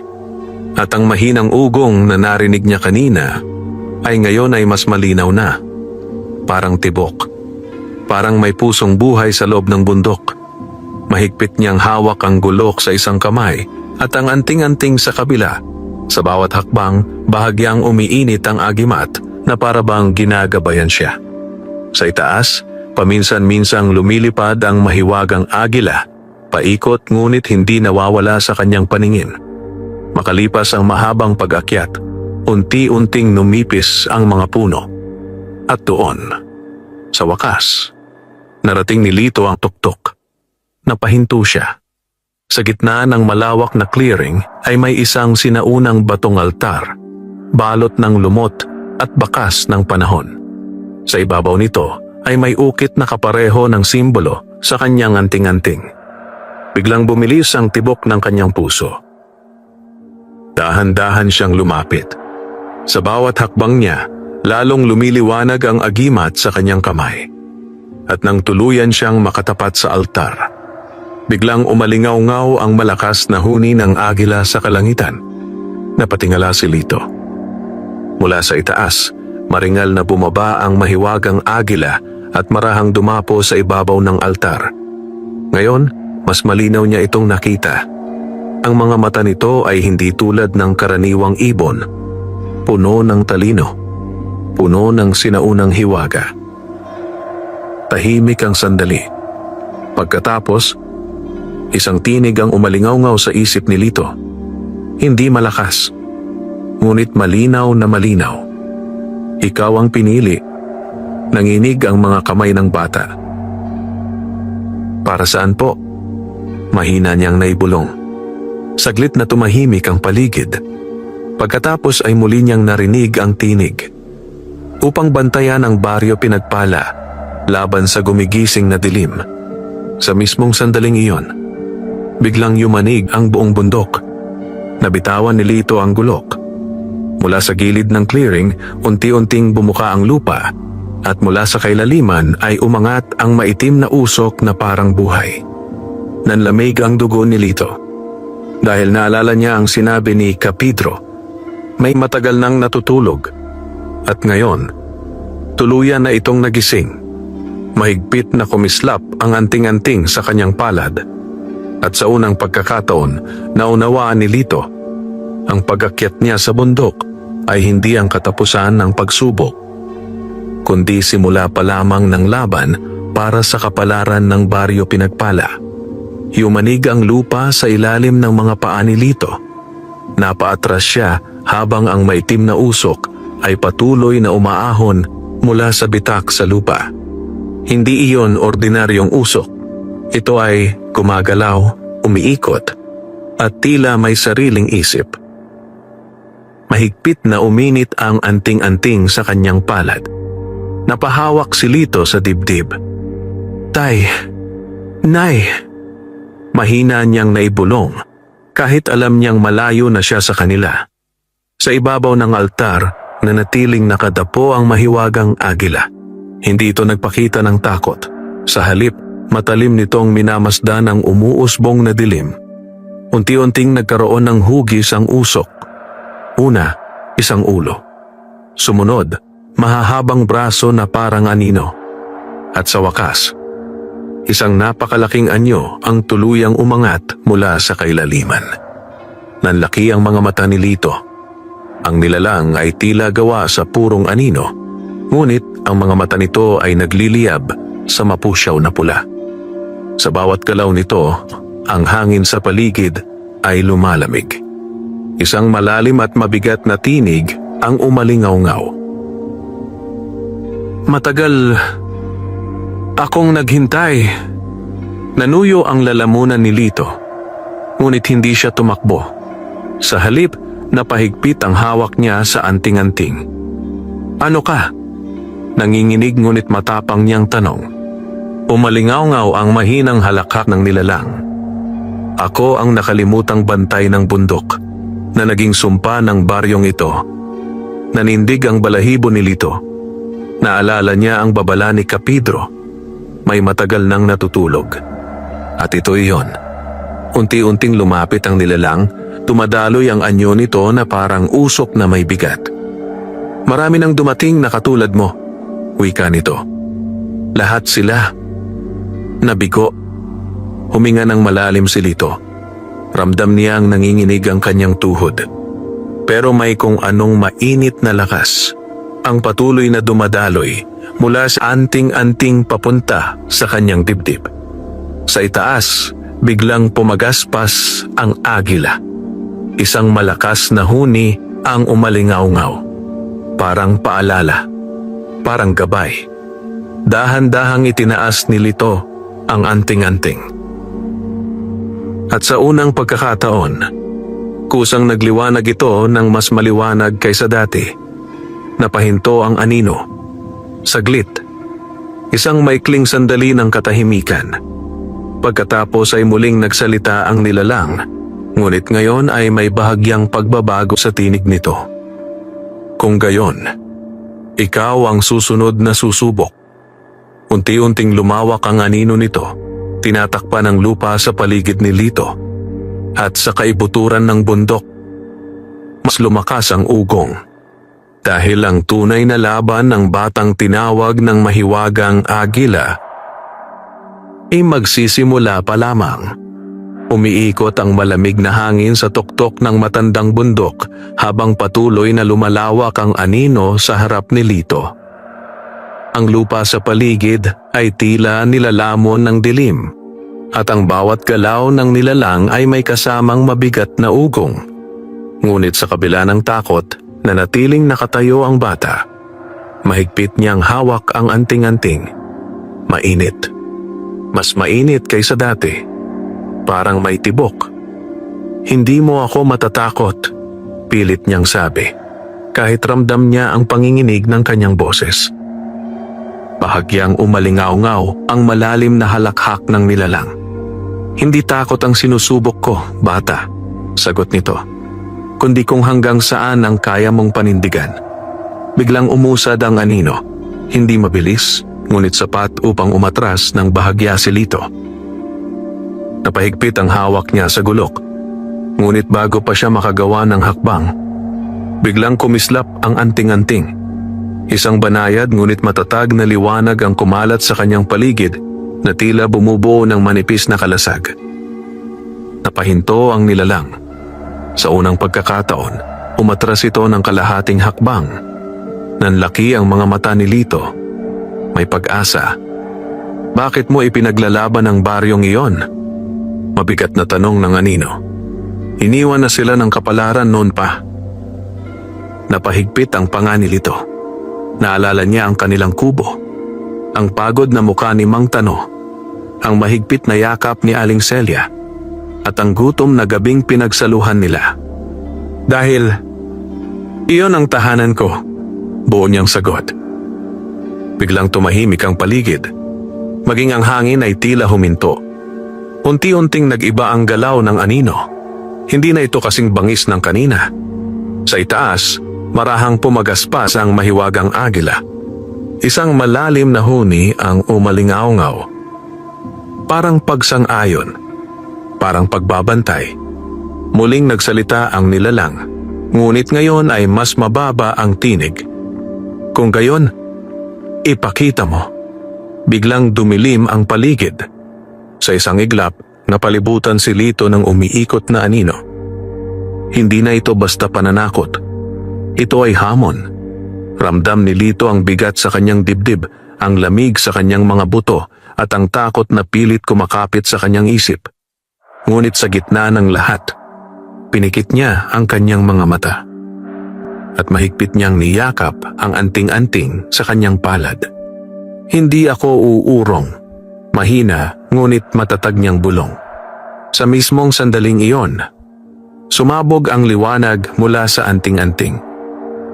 [SPEAKER 1] At ang mahinang ugong na narinig niya kanina ay ngayon ay mas malinaw na. Parang tibok. Parang may pusong buhay sa loob ng bundok. Mahigpit niyang hawak ang gulok sa isang kamay at ang anting-anting sa kabila. Sa bawat hakbang, bahagyang umiinit ang agimat na para bang ginagabayan siya. Sa itaas, paminsan-minsang lumilipad ang mahiwagang agila, paikot ngunit hindi nawawala sa kanyang paningin. Makalipas ang mahabang pag-akyat, unti-unting numipis ang mga puno. At doon, sa wakas, narating ni Lito ang tuktok. Napahinto siya. Sa gitna ng malawak na clearing ay may isang sinaunang batong altar, balot ng lumot at bakas ng panahon. Sa ibabaw nito ay may ukit na kapareho ng simbolo sa kanyang anting-anting. Biglang bumilis ang tibok ng kanyang puso. Dahan-dahan siyang lumapit. Sa bawat hakbang niya, lalong lumiliwanag ang agimat sa kanyang kamay. At nang tuluyan siyang makatapat sa altar, biglang umalingaw-ngaw ang malakas na huni ng agila sa kalangitan. Napatingala si Lito. Mula sa itaas, maringal na bumaba ang mahiwagang agila at marahang dumapo sa ibabaw ng altar. Ngayon, mas malinaw niya itong nakita. Ang mga mata nito ay hindi tulad ng karaniwang ibon. Puno ng talino. Puno ng sinaunang hiwaga. Tahimik ang sandali. Pagkatapos, isang tinig ang umalingaw-ngaw sa isip ni Lito. Hindi malakas, ngunit malinaw na malinaw. "Ikaw ang pinili," Nanginig ang mga kamay ng bata. Para saan po? Mahina niyang naibulong. Saglit na tumahimik ang paligid. Pagkatapos ay muli niyang narinig ang tinig. Upang bantayan ang baryo Pinagpala laban sa gumigising na dilim. Sa mismong sandaling iyon, biglang yumanig ang buong bundok. Nabitawan ni Lito ang gulok. Mula sa gilid ng clearing, unti-unting bumuka ang lupa at mula sa kailaliman ay umangat ang maitim na usok na parang buhay. Nanlamig ang dugo ni Lito. Dahil naalala niya ang sinabi ni Kapidro, may matagal nang natutulog. At ngayon, tuluyan na itong nagising. Mahigpit na kumislap ang anting-anting sa kanyang palad. At sa unang pagkakataon, naunawaan ni Lito, ang pag-akyat niya sa bundok ay hindi ang katapusan ng pagsubok, kundi simula pa lamang ng laban para sa kapalaran ng baryo Pinagpala. Yumanig ang lupa sa ilalim ng mga paa ni Lito. Napaatras siya habang ang maitim na usok ay patuloy na umaahon mula sa bitak sa lupa. Hindi iyon ordinaryong usok. Ito ay gumagalaw, umiikot, at tila may sariling isip. Mahigpit na uminit ang anting-anting sa kanyang palad. Napahawak si Lito sa dibdib. Tay, Nay! Mahina niyang naibulong kahit alam niyang malayo na siya sa kanila. Sa ibabaw ng altar, nanatiling nakadapo ang mahiwagang agila. Hindi ito nagpakita ng takot. Sa halip, matalim nitong minamasdan ang umuusbong na dilim. Unti-unting nagkaroon ng hugis ang usok. Una, isang ulo. Sumunod, mahahabang braso na parang anino. At sa wakas, isang napakalaking anyo ang tuluyang umangat mula sa kailaliman. Nanlaki ang mga mata ni Lito. Ang nilalang ay tila gawa sa purong anino, ngunit ang mga mata nito ay nagliliyab sa mapusyaw na pula. Sa bawat galaw nito, ang hangin sa paligid ay lumalamig. Isang malalim at mabigat na tinig ang umalingaw-ngaw. Matagal akong naghintay. Nanuyo ang lalamunan ni Lito, ngunit hindi siya tumakbo. Sa halip, napahigpit ang hawak niya sa anting-anting. Ano ka? Nanginginig ngunit matapang niyang tanong. Umalingaw-ngaw ang mahinang halakhak ng nilalang. Ako ang nakalimutang bantay ng bundok na naging sumpa ng baryong ito. Nanindig ang balahibo ni Lito. Naalala niya ang babala ni Kapidro. May matagal nang natutulog. At ito iyon. Unti-unting lumapit ang nilalang, tumadaloy ang anyo nito na parang usok na may bigat. Marami nang dumating na katulad mo, wika nito. Lahat sila. Nabigo. Huminga ng malalim si Lito. Ramdam niyang nanginginig ang kanyang tuhod. Pero may kung anong mainit na lakas ang patuloy na dumadaloy mula sa anting-anting papunta sa kanyang dibdib. Sa itaas, biglang pumagaspas ang agila. Isang malakas na huni ang umalingaw-ngaw. Parang paalala, parang gabay. Dahan-dahang itinaas ni Lito ang anting-anting. At sa unang pagkakataon, kusang nagliwanag ito ng mas maliwanag kaysa dati. Napahinto ang anino. Saglit, isang maikling sandali ng katahimikan. Pagkatapos ay muling nagsalita ang nilalang, ngunit ngayon ay may bahagyang pagbabago sa tinig nito. Kung gayon, ikaw ang susunod na susubok. Unti-unting lumawak ang anino nito. Tinatakpan ang lupa sa paligid ni Lito. At sa kaibuturan ng bundok, mas lumakas ang ugong. Dahil ang tunay na laban ng batang tinawag ng mahiwagang agila ay magsisimula pa lamang. Umiikot ang malamig na hangin sa tuktok ng matandang bundok habang patuloy na lumalawak ang anino sa harap ni Lito. Ang lupa sa paligid ay tila nilalamon ng dilim at ang bawat galaw ng nilalang ay may kasamang mabigat na ugong. Ngunit sa kabila ng takot, nanatiling nakatayo ang bata. Mahigpit niyang hawak ang anting-anting. Mainit. Mas mainit kaysa dati. Parang may tibok. Hindi mo ako matatakot, pilit niyang sabi, kahit ramdam niya ang panginginig ng kanyang boses. Bahagyang umalingaw-ngaw ang malalim na halakhak ng nilalang. Hindi takot ang sinusubok ko, bata, sagot nito, kundi kung hanggang saan ang kaya mong panindigan. Biglang umusad ang anino, hindi mabilis, ngunit sapat upang umatras ng bahagya si Lito. Napahigpit ang hawak niya sa gulok, ngunit bago pa siya makagawa ng hakbang, biglang kumislap ang anting-anting. Isang banayad ngunit matatag na liwanag ang kumalat sa kanyang paligid na tila bumubuo ng manipis na kalasag. Napahinto ang nilalang. Sa unang pagkakataon, umatras ito ng kalahating hakbang. Nanlaki ang mga mata ni Lito. May pag-asa. Bakit mo ipinaglalaban ang baryong iyon? Mabigat na tanong ng anino. Iniwan na sila ng kapalaran noon pa. Napahigpit ang panga ni Lito. Naalala niya ang kanilang kubo. Ang pagod na mukha ni Mang Tano. Ang mahigpit na yakap ni Aling Celia. At ang gutom na gabing pinagsaluhan nila. Dahil, iyon ang tahanan ko, buo niyang sagot. Biglang tumahimik ang paligid. Maging ang hangin ay tila huminto. Unti-unting nag-iba ang galaw ng anino. Hindi na ito kasing bangis ng kanina. Sa itaas, marahang pumagaspas ang mahiwagang agila. Isang malalim na huni ang umalingaw-ngaw. Parang pagsang-ayon. Parang pagbabantay. Muling nagsalita ang nilalang. Ngunit ngayon ay mas mababa ang tinig. Kung gayon, ipakita mo. Biglang dumilim ang paligid. Sa isang iglap, napalibutan si Lito ng umiikot na anino. Hindi na ito basta pananakot. Ito ay hamon. Ramdam ni Lito ang bigat sa kanyang dibdib, ang lamig sa kanyang mga buto, at ang takot na pilit kumakapit sa kanyang isip. Ngunit sa gitna ng lahat, pinikit niya ang kanyang mga mata. At mahigpit niyang niyakap ang anting-anting sa kanyang palad. Hindi ako uurong. Mahina, ngunit matatag niyang bulong. Sa mismong sandaling iyon, sumabog ang liwanag mula sa anting-anting.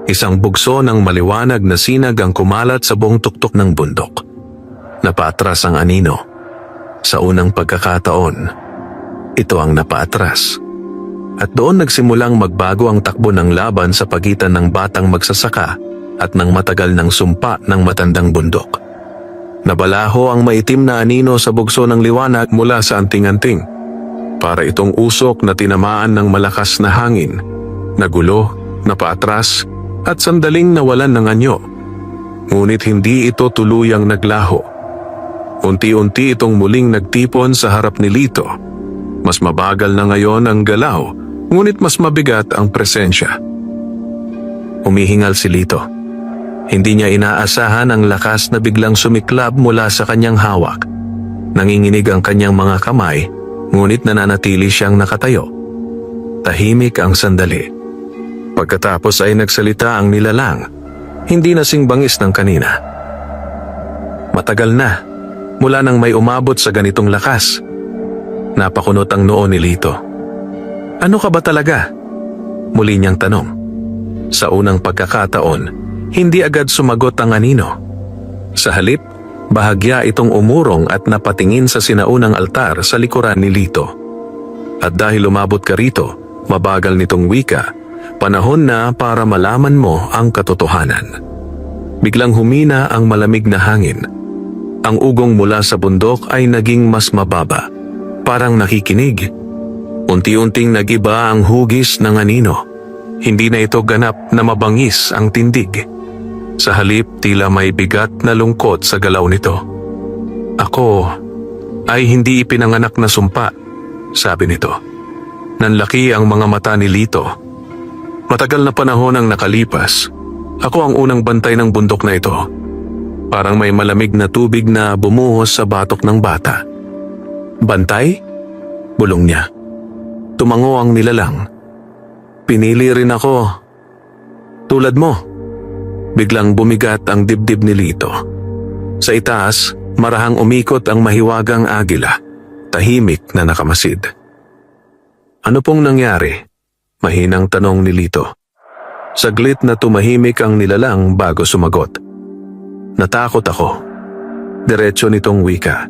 [SPEAKER 1] Isang bugso ng maliwanag na sinag ang kumalat sa buong tuktok ng bundok. Napaatras ang anino. Sa unang pagkakataon, ito ang napaatras. At doon nagsimulang magbago ang takbo ng laban sa pagitan ng batang magsasaka at ng matagal ng sumpa ng matandang bundok. Nabalaho ang maitim na anino sa bugso ng liwanag mula sa anting-anting. Para itong usok na tinamaan ng malakas na hangin, nagulo, napaatras, at sandaling nawalan ng anyo. Ngunit hindi ito tuluyang naglaho. Unti-unti itong muling nagtipon sa harap ni Lito. Mas mabagal na ngayon ang galaw, ngunit mas mabigat ang presensya. Humihingal si Lito. Hindi niya inaasahan ang lakas na biglang sumiklab mula sa kanyang hawak. Nanginginig ang kanyang mga kamay, ngunit nananatili siyang nakatayo. Tahimik ang sandali. Pagkatapos ay nagsalita ang nilalang, hindi na singbangis ng kanina. Matagal na, mula nang may umabot sa ganitong lakas. Napakunot ang noo ni Lito. Ano ka ba talaga? Muli niyang tanong. Sa unang pagkakataon, hindi agad sumagot ang anino. Sa halip, bahagya itong umurong at napatingin sa sinaunang altar sa likuran ni Lito. At dahil umabot ka rito, mabagal nitong wika, panahon na para malaman mo ang katotohanan. Biglang humina ang malamig na hangin. Ang ugong mula sa bundok ay naging mas mababa, parang nakikinig. Unti-unting nagiba ang hugis ng anino. Hindi na ito ganap na mabangis ang tindig. Sa halip, tila may bigat na lungkot sa galaw nito. Ako ay hindi ipinanganak na sumpa, sabi nito. Nanlaki ang mga mata ni Lito. Matagal na panahon ang nakalipas. Ako ang unang bantay ng bundok na ito. Parang may malamig na tubig na bumuhos sa batok ng bata. Bantay? Bulong niya. Tumango ang nilalang. Pinili rin ako. Tulad mo. Biglang bumigat ang dibdib ni Lito. Sa itaas, marahang umikot ang mahiwagang agila, tahimik na nakamasid. Ano pong nangyari? Mahinang tanong ni Lito. Saglit na tumahimik ang nilalang bago sumagot. Natakot ako. Diretso nitong wika.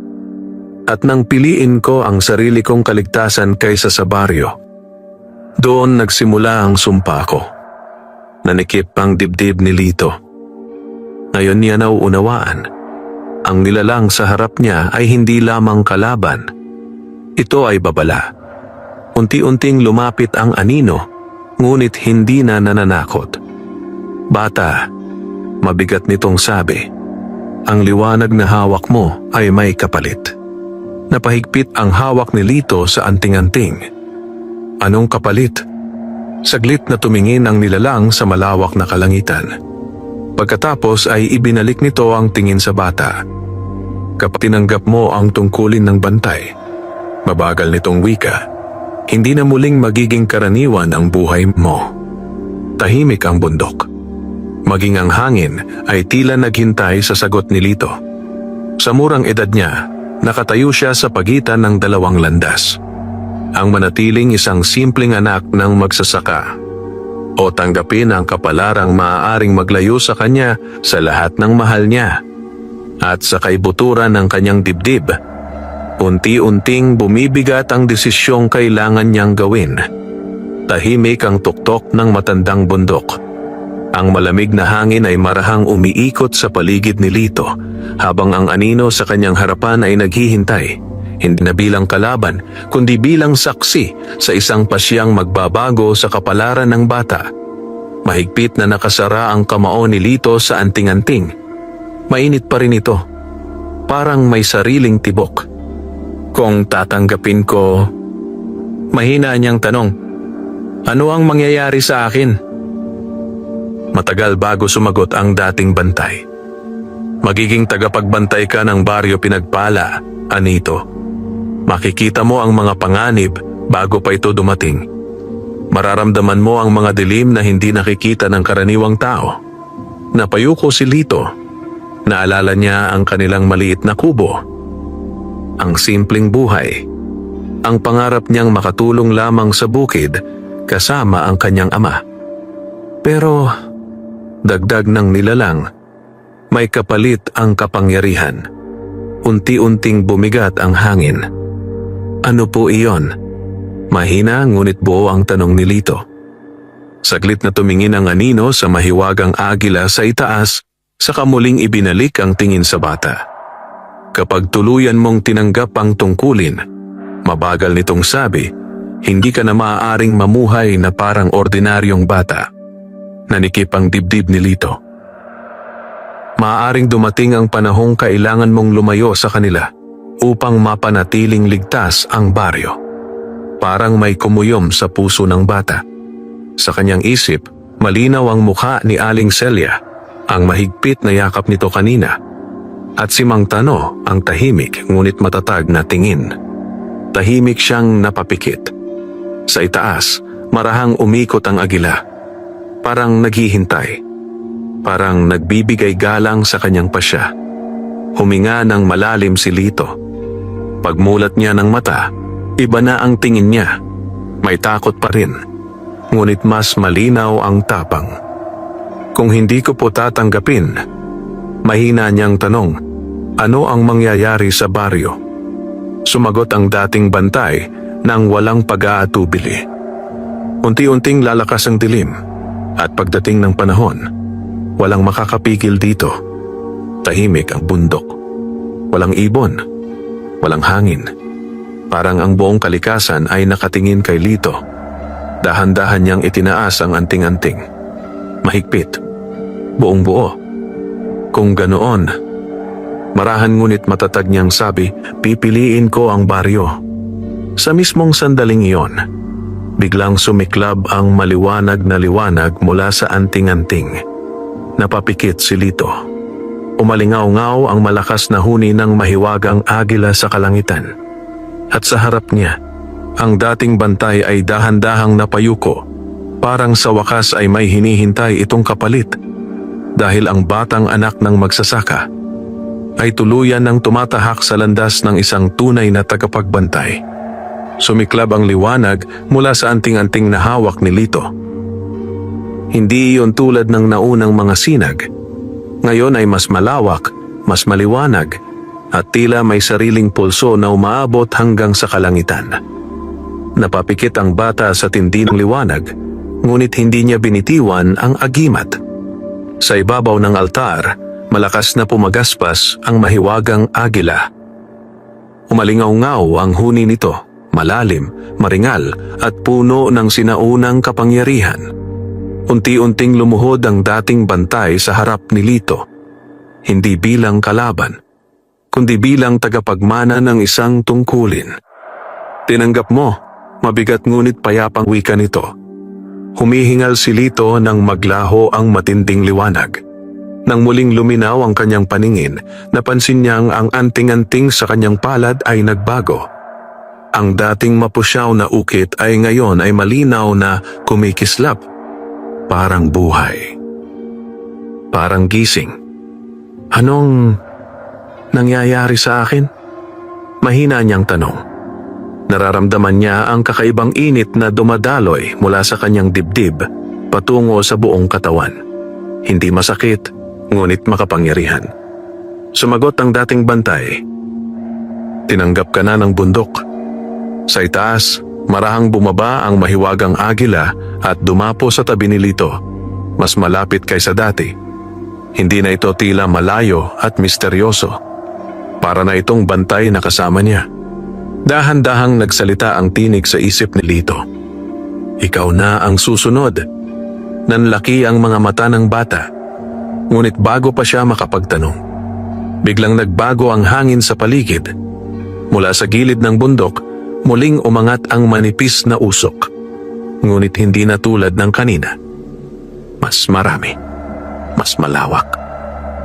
[SPEAKER 1] At nang piliin ko ang sarili kong kaligtasan kaysa sa baryo, doon nagsimula ang sumpa ko. Nanikip ang dibdib ni Lito. Ngayon niya nauunawaan. Ang nilalang sa harap niya ay hindi lamang kalaban. Ito ay babala. Unti-unting lumapit ang anino, ngunit hindi na nananakot. Bata, mabigat nitong sabi, ang liwanag na hawak mo ay may kapalit. Napahigpit ang hawak ni Lito sa anting-anting. Anong kapalit? Saglit na tumingin ang nilalang sa malawak na kalangitan. Pagkatapos ay ibinalik nito ang tingin sa bata. Kapag tinanggap mo ang tungkulin ng bantay, mabagal nitong wika, hindi na muling magiging karaniwan ang buhay mo. Tahimik ang bundok. Maging ang hangin ay tila naghintay sa sagot ni Lito. Sa murang edad niya, nakatayo siya sa pagitan ng dalawang landas. Ang manatiling isang simpleng anak ng magsasaka o tanggapin ang kapalarang maaaring maglayo sa kanya sa lahat ng mahal niya at sa kaibuturan ng kanyang dibdib. Unti-unting bumibigat ang desisyong kailangan niyang gawin. Tahimik ang tuktok ng matandang bundok. Ang malamig na hangin ay marahang umiikot sa paligid ni Lito habang ang anino sa kanyang harapan ay naghihintay. Hindi na bilang kalaban, kundi bilang saksi sa isang pasyang magbabago sa kapalaran ng bata. Mahigpit na nakasara ang kamao ni Lito sa anting-anting. Mainit pa rin ito. Parang may sariling tibok. Kung tatanggapin ko, mahina niyang tanong, ano ang mangyayari sa akin? Matagal bago sumagot ang dating bantay. Magiging tagapagbantay ka ng baryo Pinagpala, Anito. Makikita mo ang mga panganib bago pa ito dumating. Mararamdaman mo ang mga dilim na hindi nakikita ng karaniwang tao. Napayuko si Lito. Naalala niya ang kanilang maliit na kubo. Ang simpleng buhay. Ang pangarap niyang makatulong lamang sa bukid kasama ang kanyang ama. Pero, dagdag ng nilalang, may kapalit ang kapangyarihan. Unti-unting bumigat ang hangin. Ano po iyon? Mahina ngunit buo ang tanong ni Lito. Saglit na tumingin ang anino sa mahiwagang agila sa itaas, saka muling ibinalik ang tingin sa bata. Kapag tuluyan mong tinanggap ang tungkulin, mabagal nitong sabi, hindi ka na maaaring mamuhay na parang ordinaryong bata. Nanikip ang dibdib ni Lito. Maaaring dumating ang panahong kailangan mong lumayo sa kanila upang mapanatiling ligtas ang baryo. Parang may kumuyom sa puso ng bata. Sa kanyang isip, malinaw ang mukha ni Aling Celia, ang mahigpit na yakap nito kanina, at si Mang Tano ang tahimik ngunit matatag na tingin. Tahimik siyang napapikit. Sa itaas, marahang umikot ang agila. Parang naghihintay. Parang nagbibigay galang sa kanyang pasya. Huminga ng malalim si Lito. Pagmulat niya ng mata, iba na ang tingin niya. May takot pa rin, ngunit mas malinaw ang tapang. Kung hindi ko po tatanggapin, mahina niyang tanong, ano ang mangyayari sa baryo? Sumagot ang dating bantay nang walang pag-aatubili. Unti-unting lalakas ang dilim, at pagdating ng panahon, walang makakapigil dito. Tahimik ang bundok. Walang ibon, walang hangin. Parang ang buong kalikasan ay nakatingin kay Lito. Dahan-dahan niyang itinaas ang anting-anting. Mahigpit, buong buo. Kung ganoon, marahan ngunit matatag niyang sabi, pipiliin ko ang baryo. Sa mismong sandaling iyon, biglang sumiklab ang maliwanag na liwanag mula sa anting-anting. Napapikit si Lito. Umalingaw-ngaw ang malakas na huni ng mahiwagang agila sa kalangitan. At sa harap niya, ang dating bantay ay dahan-dahang napayuko. Parang sa wakas ay may hinihintay itong kapalit. dahil ang batang anak ng magsasaka ay tuluyan ng tumatahak sa landas ng isang tunay na tagapagbantay. Sumiklab ang liwanag mula sa anting-anting na hawak ni Lito. Hindi iyon tulad ng naunang mga sinag. Ngayon ay mas malawak, mas maliwanag, at tila may sariling pulso na umaabot hanggang sa kalangitan. Napapikit ang bata sa tindi ng liwanag, ngunit hindi niya binitiwan ang agimat. Sa ibabaw ng altar, malakas na pumagaspas ang mahiwagang agila. Umalingaw-ngaw ang huni nito, malalim, maringal at puno ng sinaunang kapangyarihan. Unti-unting lumuhod ang dating bantay sa harap ni Lito, hindi bilang kalaban, kundi bilang tagapagmana ng isang tungkulin. Tinanggap mo, mabigat ngunit payapang wika nito. Humihingal si Lito nang maglaho ang matinding liwanag. Nang muling luminaw ang kanyang paningin, napansin niyang ang anting-anting sa kanyang palad ay nagbago. Ang dating mapusyaw na ukit ay ngayon ay malinaw na kumikislap. Parang buhay. Parang gising. Anong nangyayari sa akin? Mahina niyang tanong. Nararamdaman niya ang kakaibang init na dumadaloy mula sa kanyang dibdib patungo sa buong katawan. Hindi masakit, ngunit makapangyarihan. Sumagot ang dating bantay. Tinanggap ka na ng bundok. Sa itaas, marahang bumaba ang mahiwagang agila at dumapo sa tabi ni Lito. Mas malapit kaysa dati. Hindi na ito tila malayo at misteryoso. Para na itong bantay na kasama niya. Dahan-dahang nagsalita ang tinig sa isip ni Lito. Ikaw na ang susunod. Nanlaki ang mga mata ng bata. Ngunit bago pa siya makapagtanong, biglang nagbago ang hangin sa paligid. Mula sa gilid ng bundok, muling umangat ang manipis na usok. Ngunit hindi na tulad ng kanina. Mas marami. Mas malawak.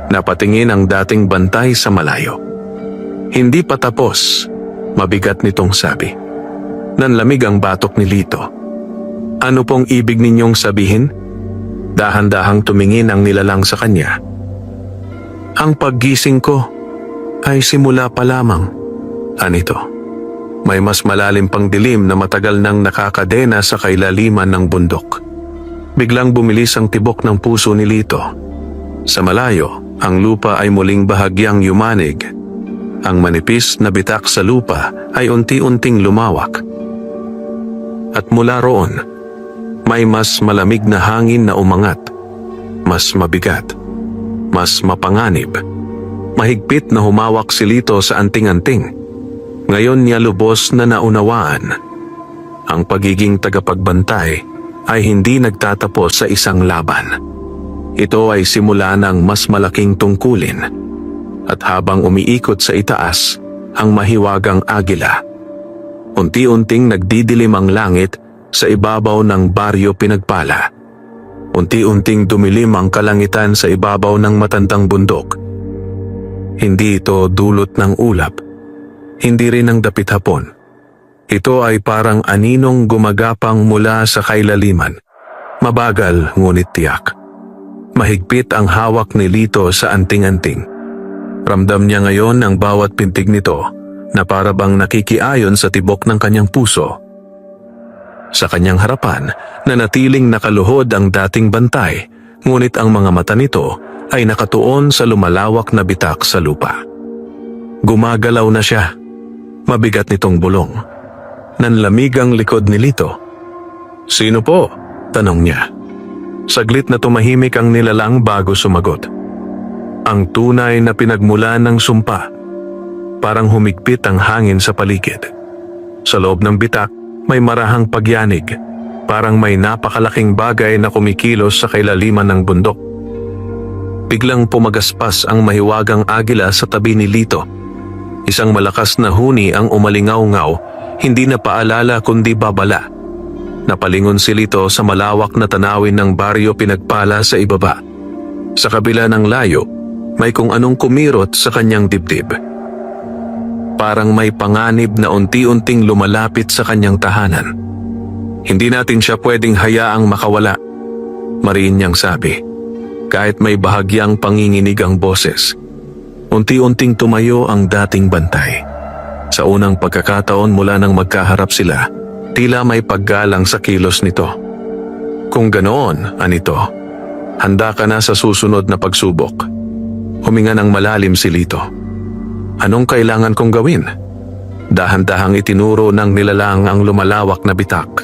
[SPEAKER 1] Napatingin ang dating bantay sa malayo. Hindi pa tapos, mabigat nitong sabi. Nanlamig ang batok ni Lito. Ano pong ibig ninyong sabihin? Dahan-dahang tumingin ang nilalang sa kanya. Ang paggising ko ay simula pa lamang. Anito? May mas malalim pang dilim na matagal nang nakakadena sa kailaliman ng bundok. Biglang bumilis ang tibok ng puso ni Lito. Sa malayo, ang lupa ay muling bahagyang yumanig. Ang manipis na bitak sa lupa ay unti-unting lumawak. At mula roon, may mas malamig na hangin na umangat. Mas mabigat. Mas mapanganib. Mahigpit na humawak si Lito sa anting-anting. Ngayon niya lubos na naunawaan. Ang pagiging tagapagbantay ay hindi nagtatapos sa isang laban. Ito ay simula ng mas malaking tungkulin. At habang umiikot sa itaas, ang mahiwagang agila. Unti-unting nagdidilim ang langit sa ibabaw ng baryo Pinagpala. Unti-unting dumilim ang kalangitan sa ibabaw ng matandang bundok. Hindi ito dulot ng ulap. Hindi rin ang dapit hapon. Ito ay parang aninong gumagapang mula sa kailaliman. Mabagal ngunit tiyak. Mahigpit ang hawak ni Lito sa anting-anting. Ramdam niya ngayon ang bawat pintig nito na para bang nakikiayon sa tibok ng kanyang puso. Sa kanyang harapan, nanatiling nakaluhod ang dating bantay, ngunit ang mga mata nito ay nakatuon sa lumalawak na bitak sa lupa. Gumagalaw na siya. Mabigat nitong bulong. Nanlamig ang likod ni Lito. Sino po? Tanong niya. Saglit na tumahimik ang nilalang bago sumagot. Ang tunay na pinagmulan ng sumpa. Parang humigpit ang hangin sa paligid. Sa loob ng bitak, may marahang pagyanig. Parang may napakalaking bagay na kumikilos sa kailaliman ng bundok. Biglang pumagaspas ang mahiwagang agila sa tabi ni Lito. Isang malakas na huni ang umalingaw-ngaw, hindi na paalala kundi babala. Napalingon si Lito sa malawak na tanawin ng baryo Pinagpala sa ibaba. Sa kabila ng layo, may kung anong kumirot sa kanyang dibdib. Parang may panganib na unti-unting lumalapit sa kanyang tahanan. Hindi natin siya pwedeng hayaang makawala, mariin niyang sabi. Kahit may bahagyang panginginig ang boses, unti-unting tumayo ang dating bantay. Sa unang pagkakataon mula nang magkaharap sila, tila may paggalang sa kilos nito. Kung ganoon, anito, handa ka na sa susunod na pagsubok. Huminga ng malalim si Lito. Anong kailangan kong gawin? Dahan-dahang itinuro ng nilalang ang lumalawak na bitak.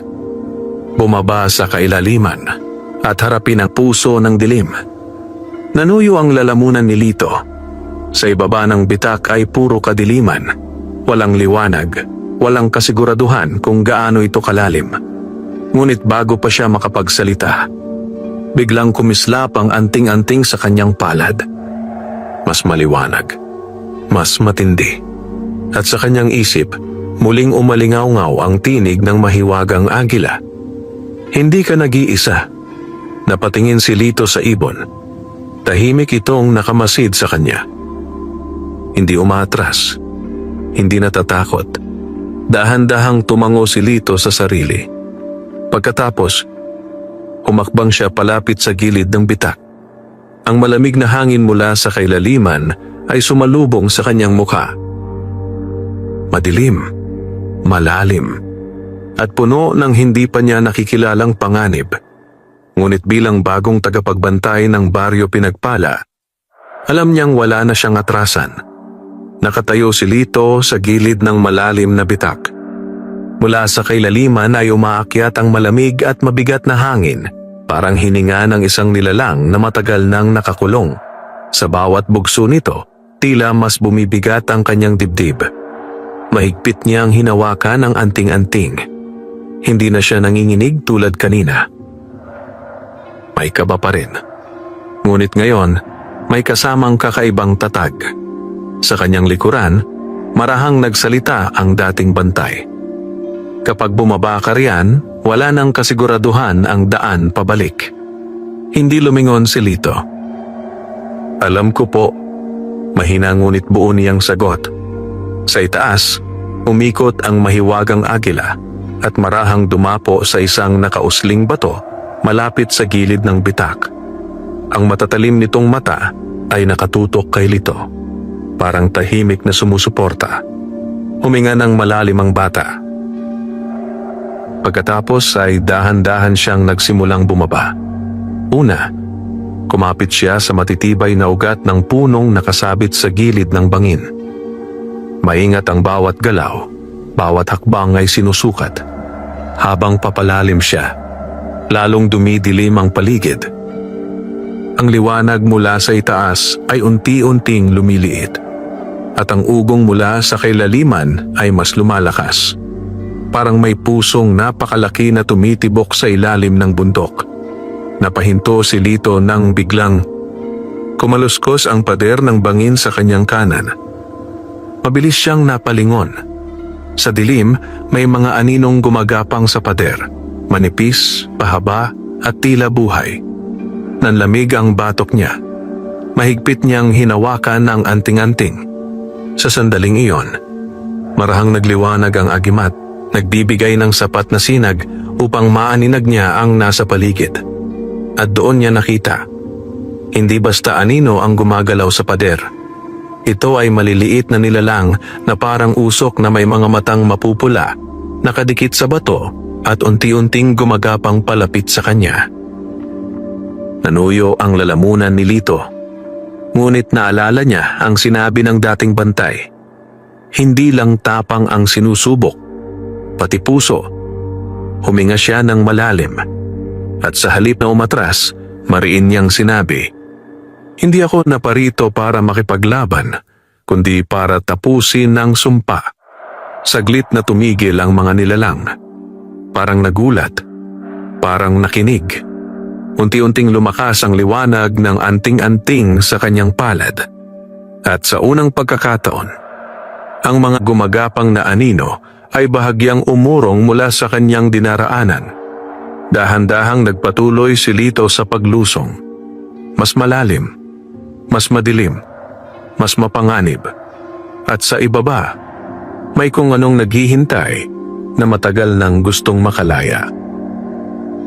[SPEAKER 1] Bumaba sa kailaliman at harapin ang puso ng dilim. Nanuyo ang lalamunan ni Lito. Sa ibaba ng bitak ay puro kadiliman, walang liwanag, walang kasiguraduhan kung gaano ito kalalim. Ngunit bago pa siya makapagsalita, biglang kumislap ang anting-anting sa kanyang palad. Mas maliwanag, mas matindi. At sa kanyang isip, muling umalingaw-ngaw ang tinig ng mahiwagang agila. Hindi ka nag-iisa. Napatingin si Lito sa ibon. Tahimik itong nakamasid sa kanya. Hindi umatras. Hindi natatakot. Dahan-dahang tumango si Lito sa sarili. Pagkatapos, humakbang siya palapit sa gilid ng bitak. Ang malamig na hangin mula sa kailaliman ay sumalubong sa kanyang mukha. Madilim, malalim, at puno ng hindi pa niya nakikilalang panganib. Ngunit bilang bagong tagapagbantay ng Baryo Pinagpala, alam niyang wala na siyang atrasan. Nakatayo si Lito sa gilid ng malalim na bitak. Mula sa kailaliman ay umaakyat ang malamig at mabigat na hangin, parang hininga ng isang nilalang na matagal nang nakakulong. Sa bawat bugso nito, tila mas bumibigat ang kanyang dibdib. Mahigpit niyang hinawakan ang anting-anting. Hindi na siya nanginginig tulad kanina. May kaba pa rin. Ngunit ngayon, may kasamang kakaibang tatag. Sa kanyang likuran, marahang nagsalita ang dating bantay. Kapag bumaba ka riyan, wala nang kasiguraduhan ang daan pabalik. Hindi lumingon si Lito. Alam ko po, mahina ngunit buo niyang sagot. Sa itaas, umikot ang mahiwagang agila at marahang dumapo sa isang nakausling bato malapit sa gilid ng bitak. Ang matatalim nitong mata ay nakatutok kay Lito. Parang tahimik na sumusuporta. Huminga ng malalim ang bata. Pagkatapos ay dahan-dahan siyang nagsimulang bumaba. Una, kumapit siya sa matitibay na ugat ng punong nakasabit sa gilid ng bangin. Maingat ang bawat galaw, bawat hakbang ay sinusukat. Habang papalalim siya, lalong dumidilim ang paligid. Ang liwanag mula sa itaas ay unti-unting lumiliit, at ang ugong mula sa kailaliman ay mas lumalakas. Parang may pusong napakalaki na tumitibok sa ilalim ng bundok. Napahinto si Lito nang biglang kumaluskos ang pader ng bangin sa kanyang kanan. Mabilis siyang napalingon. Sa dilim, may mga aninong gumagapang sa pader. Manipis, pahaba, at tila buhay. Nanlamig ang batok niya. Mahigpit niyang hinawakan ang anting-anting. Sa sandaling iyon, marahang nagliwanag ang agimat, nagbibigay ng sapat na sinag upang maaninag niya ang nasa paligid. At doon niya nakita, hindi basta anino ang gumagalaw sa pader. Ito ay maliliit na nilalang na parang usok na may mga matang mapupula, nakadikit sa bato at unti-unting gumagapang palapit sa kanya. Nanuyo ang lalamunan ni Lito. Ngunit naalala niya ang sinabi ng dating bantay. Hindi lang tapang ang sinusubok, pati puso. Huminga siya ng malalim. At sa halip na umatras, mariin niyang sinabi, "Hindi ako naparito para makipaglaban, kundi para tapusin ang sumpa." Saglit na tumigil ang mga nilalang. Parang nagulat, parang nakinig. Unti-unting lumakas ang liwanag ng anting-anting sa kanyang palad. At sa unang pagkakataon, ang mga gumagapang na anino ay bahagyang umurong mula sa kanyang dinaraanan. Dahan-dahang nagpatuloy si Lito sa paglusong. Mas malalim, mas madilim, mas mapanganib. At sa ibaba, may kung anong naghihintay na matagal nang gustong makalaya.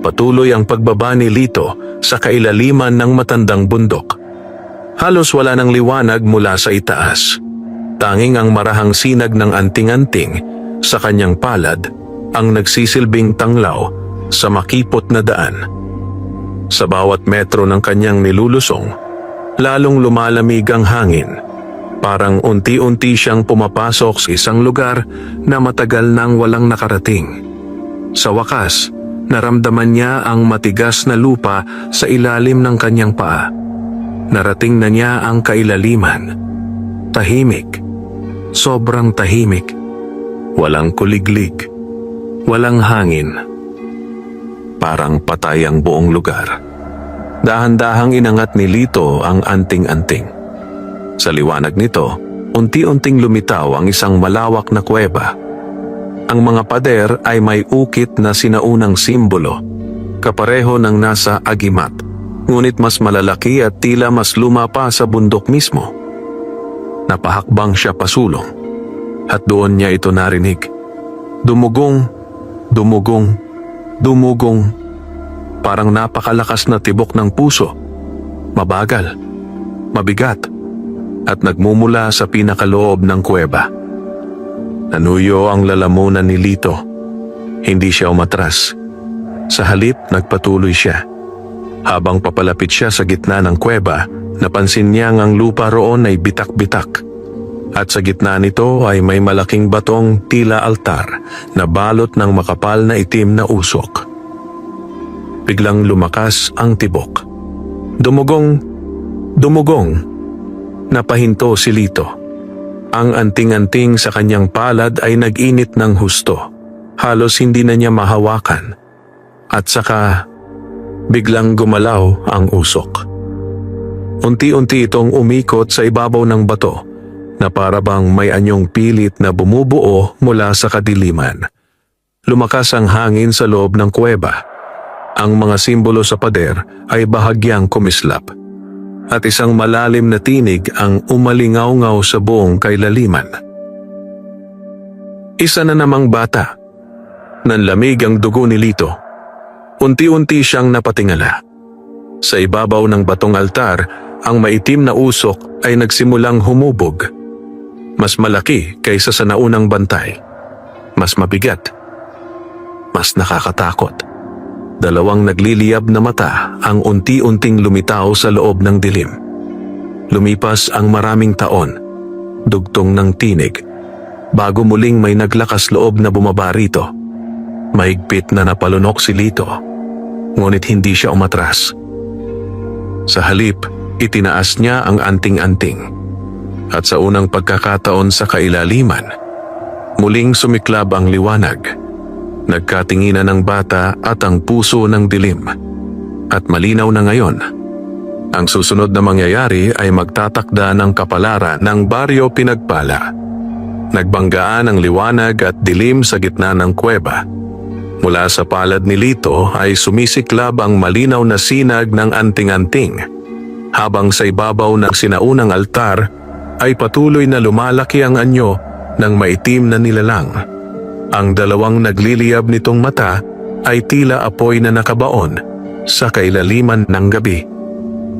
[SPEAKER 1] patuloy ang pagbaba ni Lito sa kailaliman ng matandang bundok. Halos wala ng liwanag mula sa itaas. Tanging ang marahang sinag ng anting-anting sa kanyang palad ang nagsisilbing tanglaw sa makipot na daan. Sa bawat metro ng kanyang nilulusong, lalong lumalamig ang hangin. Parang unti-unti siyang pumapasok sa isang lugar na matagal nang walang nakarating. Sa wakas, naramdaman niya ang matigas na lupa sa ilalim ng kanyang paa. Narating na niya ang kailaliman. Tahimik. Sobrang tahimik. Walang kuliglig. Walang hangin. Parang patay ang buong lugar. Dahan-dahang inangat ni Lito ang anting-anting. Sa liwanag nito, unti-unting lumitaw ang isang malawak na kuweba. Ang mga pader ay may ukit na sinaunang simbolo, kapareho ng nasa agimat, ngunit mas malalaki at tila mas luma pa sa bundok mismo. Napahakbang siya pasulong, at doon niya ito narinig. Dumugong, dumugong, dumugong, parang napakalakas na tibok ng puso, mabagal, mabigat, at nagmumula sa pinakaloob ng kuweba. Nanuyo ang lalamunan ni Lito. Hindi siya umatras. Sa halip, nagpatuloy siya. Habang papalapit siya sa gitna ng kuweba, napansin niya ang lupa roon ay bitak-bitak. At sa gitna nito ay may malaking batong tila altar na balot ng makapal na itim na usok. Biglang lumakas ang tibok. Dumugong, dumugong. Napahinto si Lito. Ang anting-anting sa kanyang palad ay nag-init ng husto. Halos hindi na niya mahawakan. At saka, biglang gumalaw ang usok. Unti-unti itong umikot sa ibabaw ng bato na para bang may anyong pilit na bumubuo mula sa kadiliman. Lumakas ang hangin sa loob ng kuweba. Ang mga simbolo sa pader ay bahagyang kumislap. At isang malalim na tinig ang umalingaw-ngaw sa buong kailaliman. Isa na namang bata. Nanlamig ang dugo ni Lito. Unti-unti siyang napatingala. Sa ibabaw ng batong altar, ang maitim na usok ay nagsimulang humubog. Mas malaki kaysa sa naunang bantay. Mas mabigat. Mas nakakatakot. Dalawang nagliliyab na mata ang unti-unting lumitaw sa loob ng dilim. Lumipas ang maraming taon, dugtong ng tinig, bago muling may naglakas loob na bumaba rito. Mahigpit na napalunok si Lito, ngunit hindi siya umatras. Sa halip, itinaas niya ang anting-anting. At sa unang pagkakataon sa kailaliman, muling sumiklab ang liwanag. Nagkatinginan ng bata at ang puso ng dilim. At malinaw na ngayon, ang susunod na mangyayari ay magtatakda ng kapalaran ng Baryo Pinagpala. Nagbanggaan ang liwanag at dilim sa gitna ng kuweba. Mula sa palad ni Lito ay sumisiklab ang malinaw na sinag ng anting-anting, habang sa ibabaw ng sinaunang altar ay patuloy na lumalaki ang anyo ng maitim na nilalang. Ang dalawang nagliliyab nitong mata ay tila apoy na nakabaon sa kailaliman ng gabi.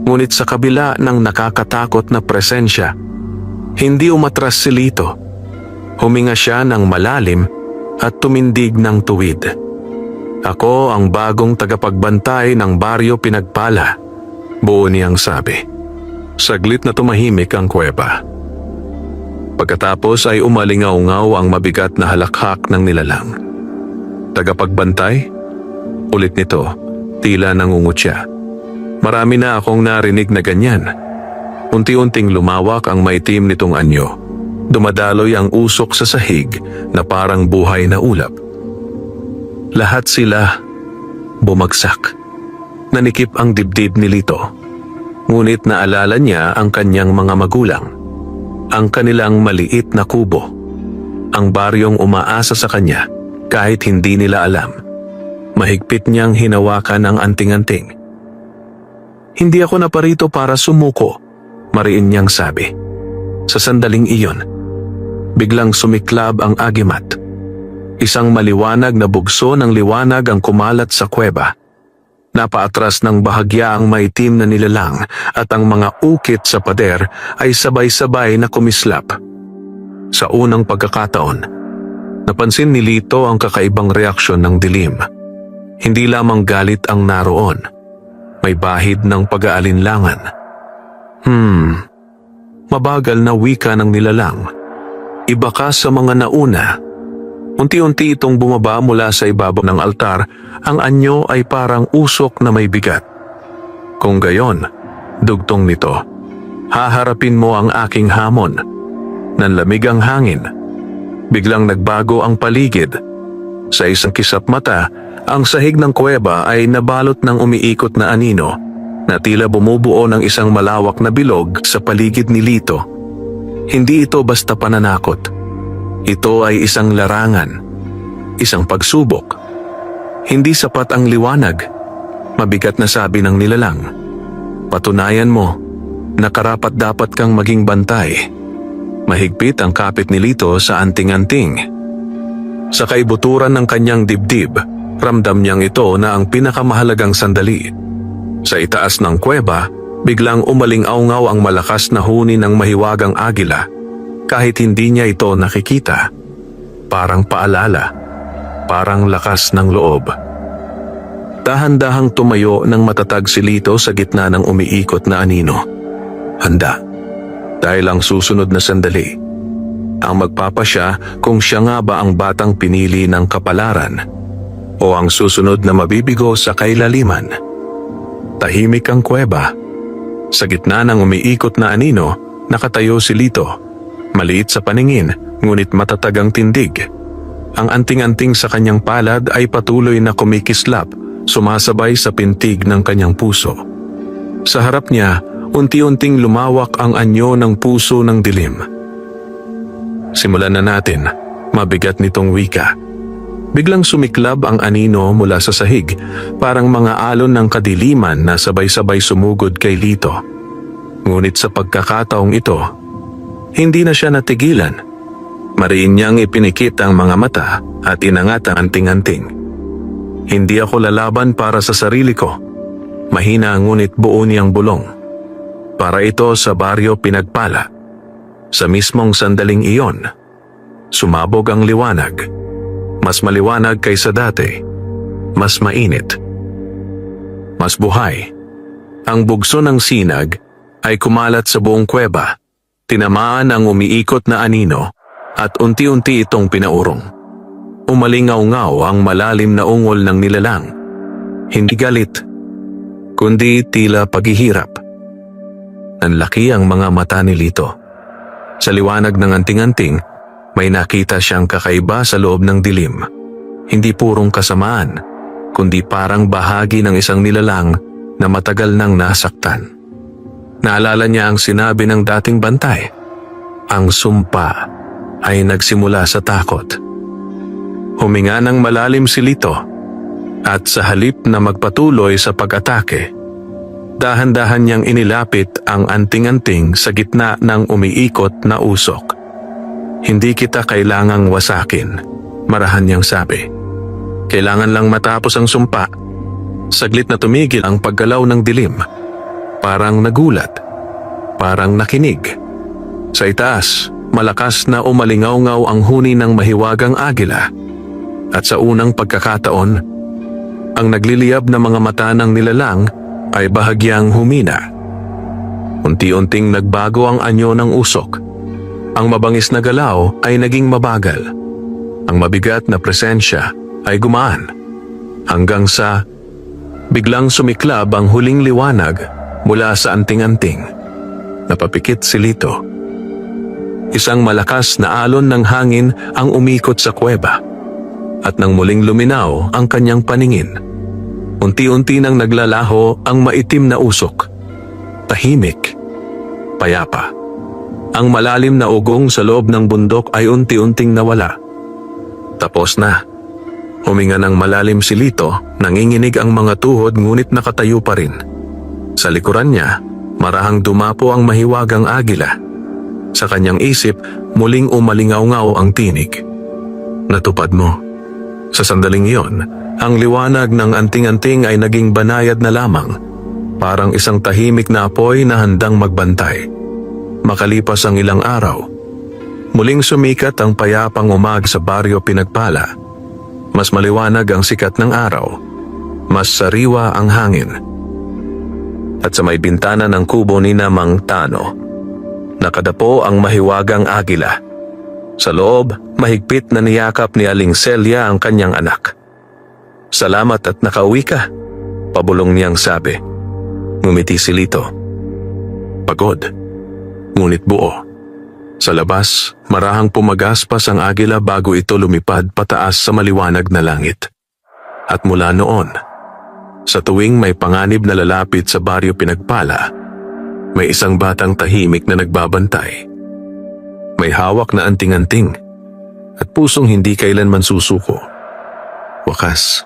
[SPEAKER 1] Ngunit sa kabila ng nakakatakot na presensya, hindi umatras si Lito. Huminga siya ng malalim at tumindig ng tuwid. Ako ang bagong tagapagbantay ng Baryo Pinagpala, buo niyang sabi. Saglit na tumahimik ang kuweba. Pagkatapos ay umalingaw-ngaw ang mabigat na halakhak ng nilalang. Tagapagbantay? Ulit nito, tila nangungut siya. Marami na akong narinig na ganyan. Unti-unting lumawak ang maitim nitong anyo. Dumadaloy ang usok sa sahig na parang buhay na ulap. Lahat sila bumagsak. Nanikip ang dibdib ni Lito. Ngunit naalala niya ang kanyang mga magulang. Ang kanilang maliit na kubo. Ang baryong umaasa sa kanya kahit hindi nila alam. Mahigpit niyang hinawakan ang anting-anting. Hindi ako naparito para sumuko, mariin niyang sabi. Sa sandaling iyon, biglang sumiklab ang agimat. Isang maliwanag na bugso ng liwanag ang kumalat sa kuweba. Napaatras ng bahagya ang maitim na nilalang at ang mga ukit sa pader ay sabay-sabay na kumislap. Sa unang pagkakataon, napansin ni Lito ang kakaibang reaksyon ng dilim. Hindi lamang galit ang naroon, may bahid ng pag-aalinlangan. Mabagal na wika ng nilalang. Iba ka sa mga nauna. Unti-unti itong bumaba mula sa ibabaw ng altar, ang anyo ay parang usok na may bigat. Kung gayon, dugtong nito, haharapin mo ang aking hamon. Nanlamig ang hangin. Biglang nagbago ang paligid. Sa isang kisap mata, ang sahig ng kuweba ay nabalot ng umiikot na anino na tila bumubuo ng isang malawak na bilog sa paligid ni Lito. Hindi ito basta pananakot. Ito ay isang larangan, isang pagsubok. Hindi sapat ang liwanag, mabigat na sabi ng nilalang. Patunayan mo na karapat-dapat kang maging bantay. Mahigpit ang kapit ni Lito sa anting-anting. Sa kaibuturan ng kanyang dibdib, ramdam niyang ito na ang pinakamahalagang sandali. Sa itaas ng kuweba, biglang umaling-aungaw ang malakas na huni ng mahiwagang agila. Kahit hindi niya ito nakikita, parang paalala, parang lakas ng loob. Dahan-dahang tumayo ng matatag si Lito sa gitna ng umiikot na anino. Handa, dahil ang susunod na sandali, ang magpapasya kung siya nga ba ang batang pinili ng kapalaran o ang susunod na mabibigo sa kailaliman. Tahimik ang kuweba. Sa gitna ng umiikot na anino, nakatayo si Lito. Maliit sa paningin, ngunit matatag ang tindig. Ang anting-anting sa kanyang palad ay patuloy na kumikislap, sumasabay sa pintig ng kanyang puso. Sa harap niya, unti-unting lumawak ang anyo ng puso ng dilim. Simulan na natin, mabigat nitong wika. Biglang sumiklab ang anino mula sa sahig, parang mga alon ng kadiliman na sabay-sabay sumugod kay Lito. Ngunit sa pagkakataong ito, hindi na siya natigilan. Mariin niyang ipinikit ang mga mata at inangat ang anting-anting. Hindi ako lalaban para sa sarili ko. Mahina ngunit buo niyang bulong. Para ito sa baryo Pinagpala. Sa mismong sandaling iyon, sumabog ang liwanag. Mas maliwanag kaysa dati. Mas mainit. Mas buhay. Ang bugso ng sinag ay kumalat sa buong kuweba. Tinamaan ang umiikot na anino at unti-unti itong pinaurong. Umalingaw-ngaw ang malalim na ungol ng nilalang. Hindi galit, kundi tila paghihirap. Nanlaki ang mga mata ni Lito. Sa liwanag ng anting-anting, may nakita siyang kakaiba sa loob ng dilim. Hindi purong kasamaan, kundi parang bahagi ng isang nilalang na matagal nang nasaktan. Naalala niya ang sinabi ng dating bantay. Ang sumpa ay nagsimula sa takot. Huminga ng malalim si Lito at sa halip na magpatuloy sa pag-atake, dahan-dahan niyang inilapit ang anting-anting sa gitna ng umiikot na usok. Hindi kita kailangang wasakin, marahan niyang sabi. Kailangan lang matapos ang sumpa. Saglit na tumigil ang paggalaw ng dilim. Parang nagulat, parang nakinig. Sa itaas, malakas na umalingaw-ngaw ang huni ng mahiwagang agila. At sa unang pagkakataon, ang nagliliyab na mga mata ng nilalang ay bahagyang humina. Unti-unting nagbago ang anyo ng usok. Ang mabangis na galaw ay naging mabagal. Ang mabigat na presensya ay gumaan. Hanggang sa biglang sumiklab ang huling liwanag mula sa anting-anting. Napapikit si Lito. Isang malakas na alon ng hangin ang umikot sa kuweba. At nang muling luminaw ang kanyang paningin, unti-unti nang naglalaho ang maitim na usok. Tahimik, payapa. Ang malalim na ugong sa loob ng bundok ay unti-unting nawala. Tapos na. Huminga ng malalim si Lito, nanginginig ang mga tuhod ngunit nakatayo pa rin. Sa likuran niya, marahang dumapo ang mahiwagang agila. Sa kanyang isip, muling umalingaw-ngaw ang tinig. Natupad mo. Sa sandaling iyon, ang liwanag ng anting-anting ay naging banayad na lamang, parang isang tahimik na apoy na handang magbantay. Makalipas ang ilang araw, muling sumikat ang payapang umag sa baryo Pinagpala. Mas maliwanag ang sikat ng araw, mas sariwa ang hangin. At sa may bintana ng kubo ni Mang Tano, nakadapo ang mahiwagang agila. Sa loob, mahigpit na niyakap ni Aling Celia ang kanyang anak. "Salamat at nakauwi ka," pabulong niyang sabi. Ngumiti si Lito. Pagod, ngunit buo. Sa labas, marahang pumagaspas ang agila bago ito lumipad pataas sa maliwanag na langit. At mula noon, sa tuwing may panganib na lalapit sa baryo Pinagpala, may isang batang tahimik na nagbabantay. May hawak na anting-anting at pusong hindi kailanman susuko. Wakas,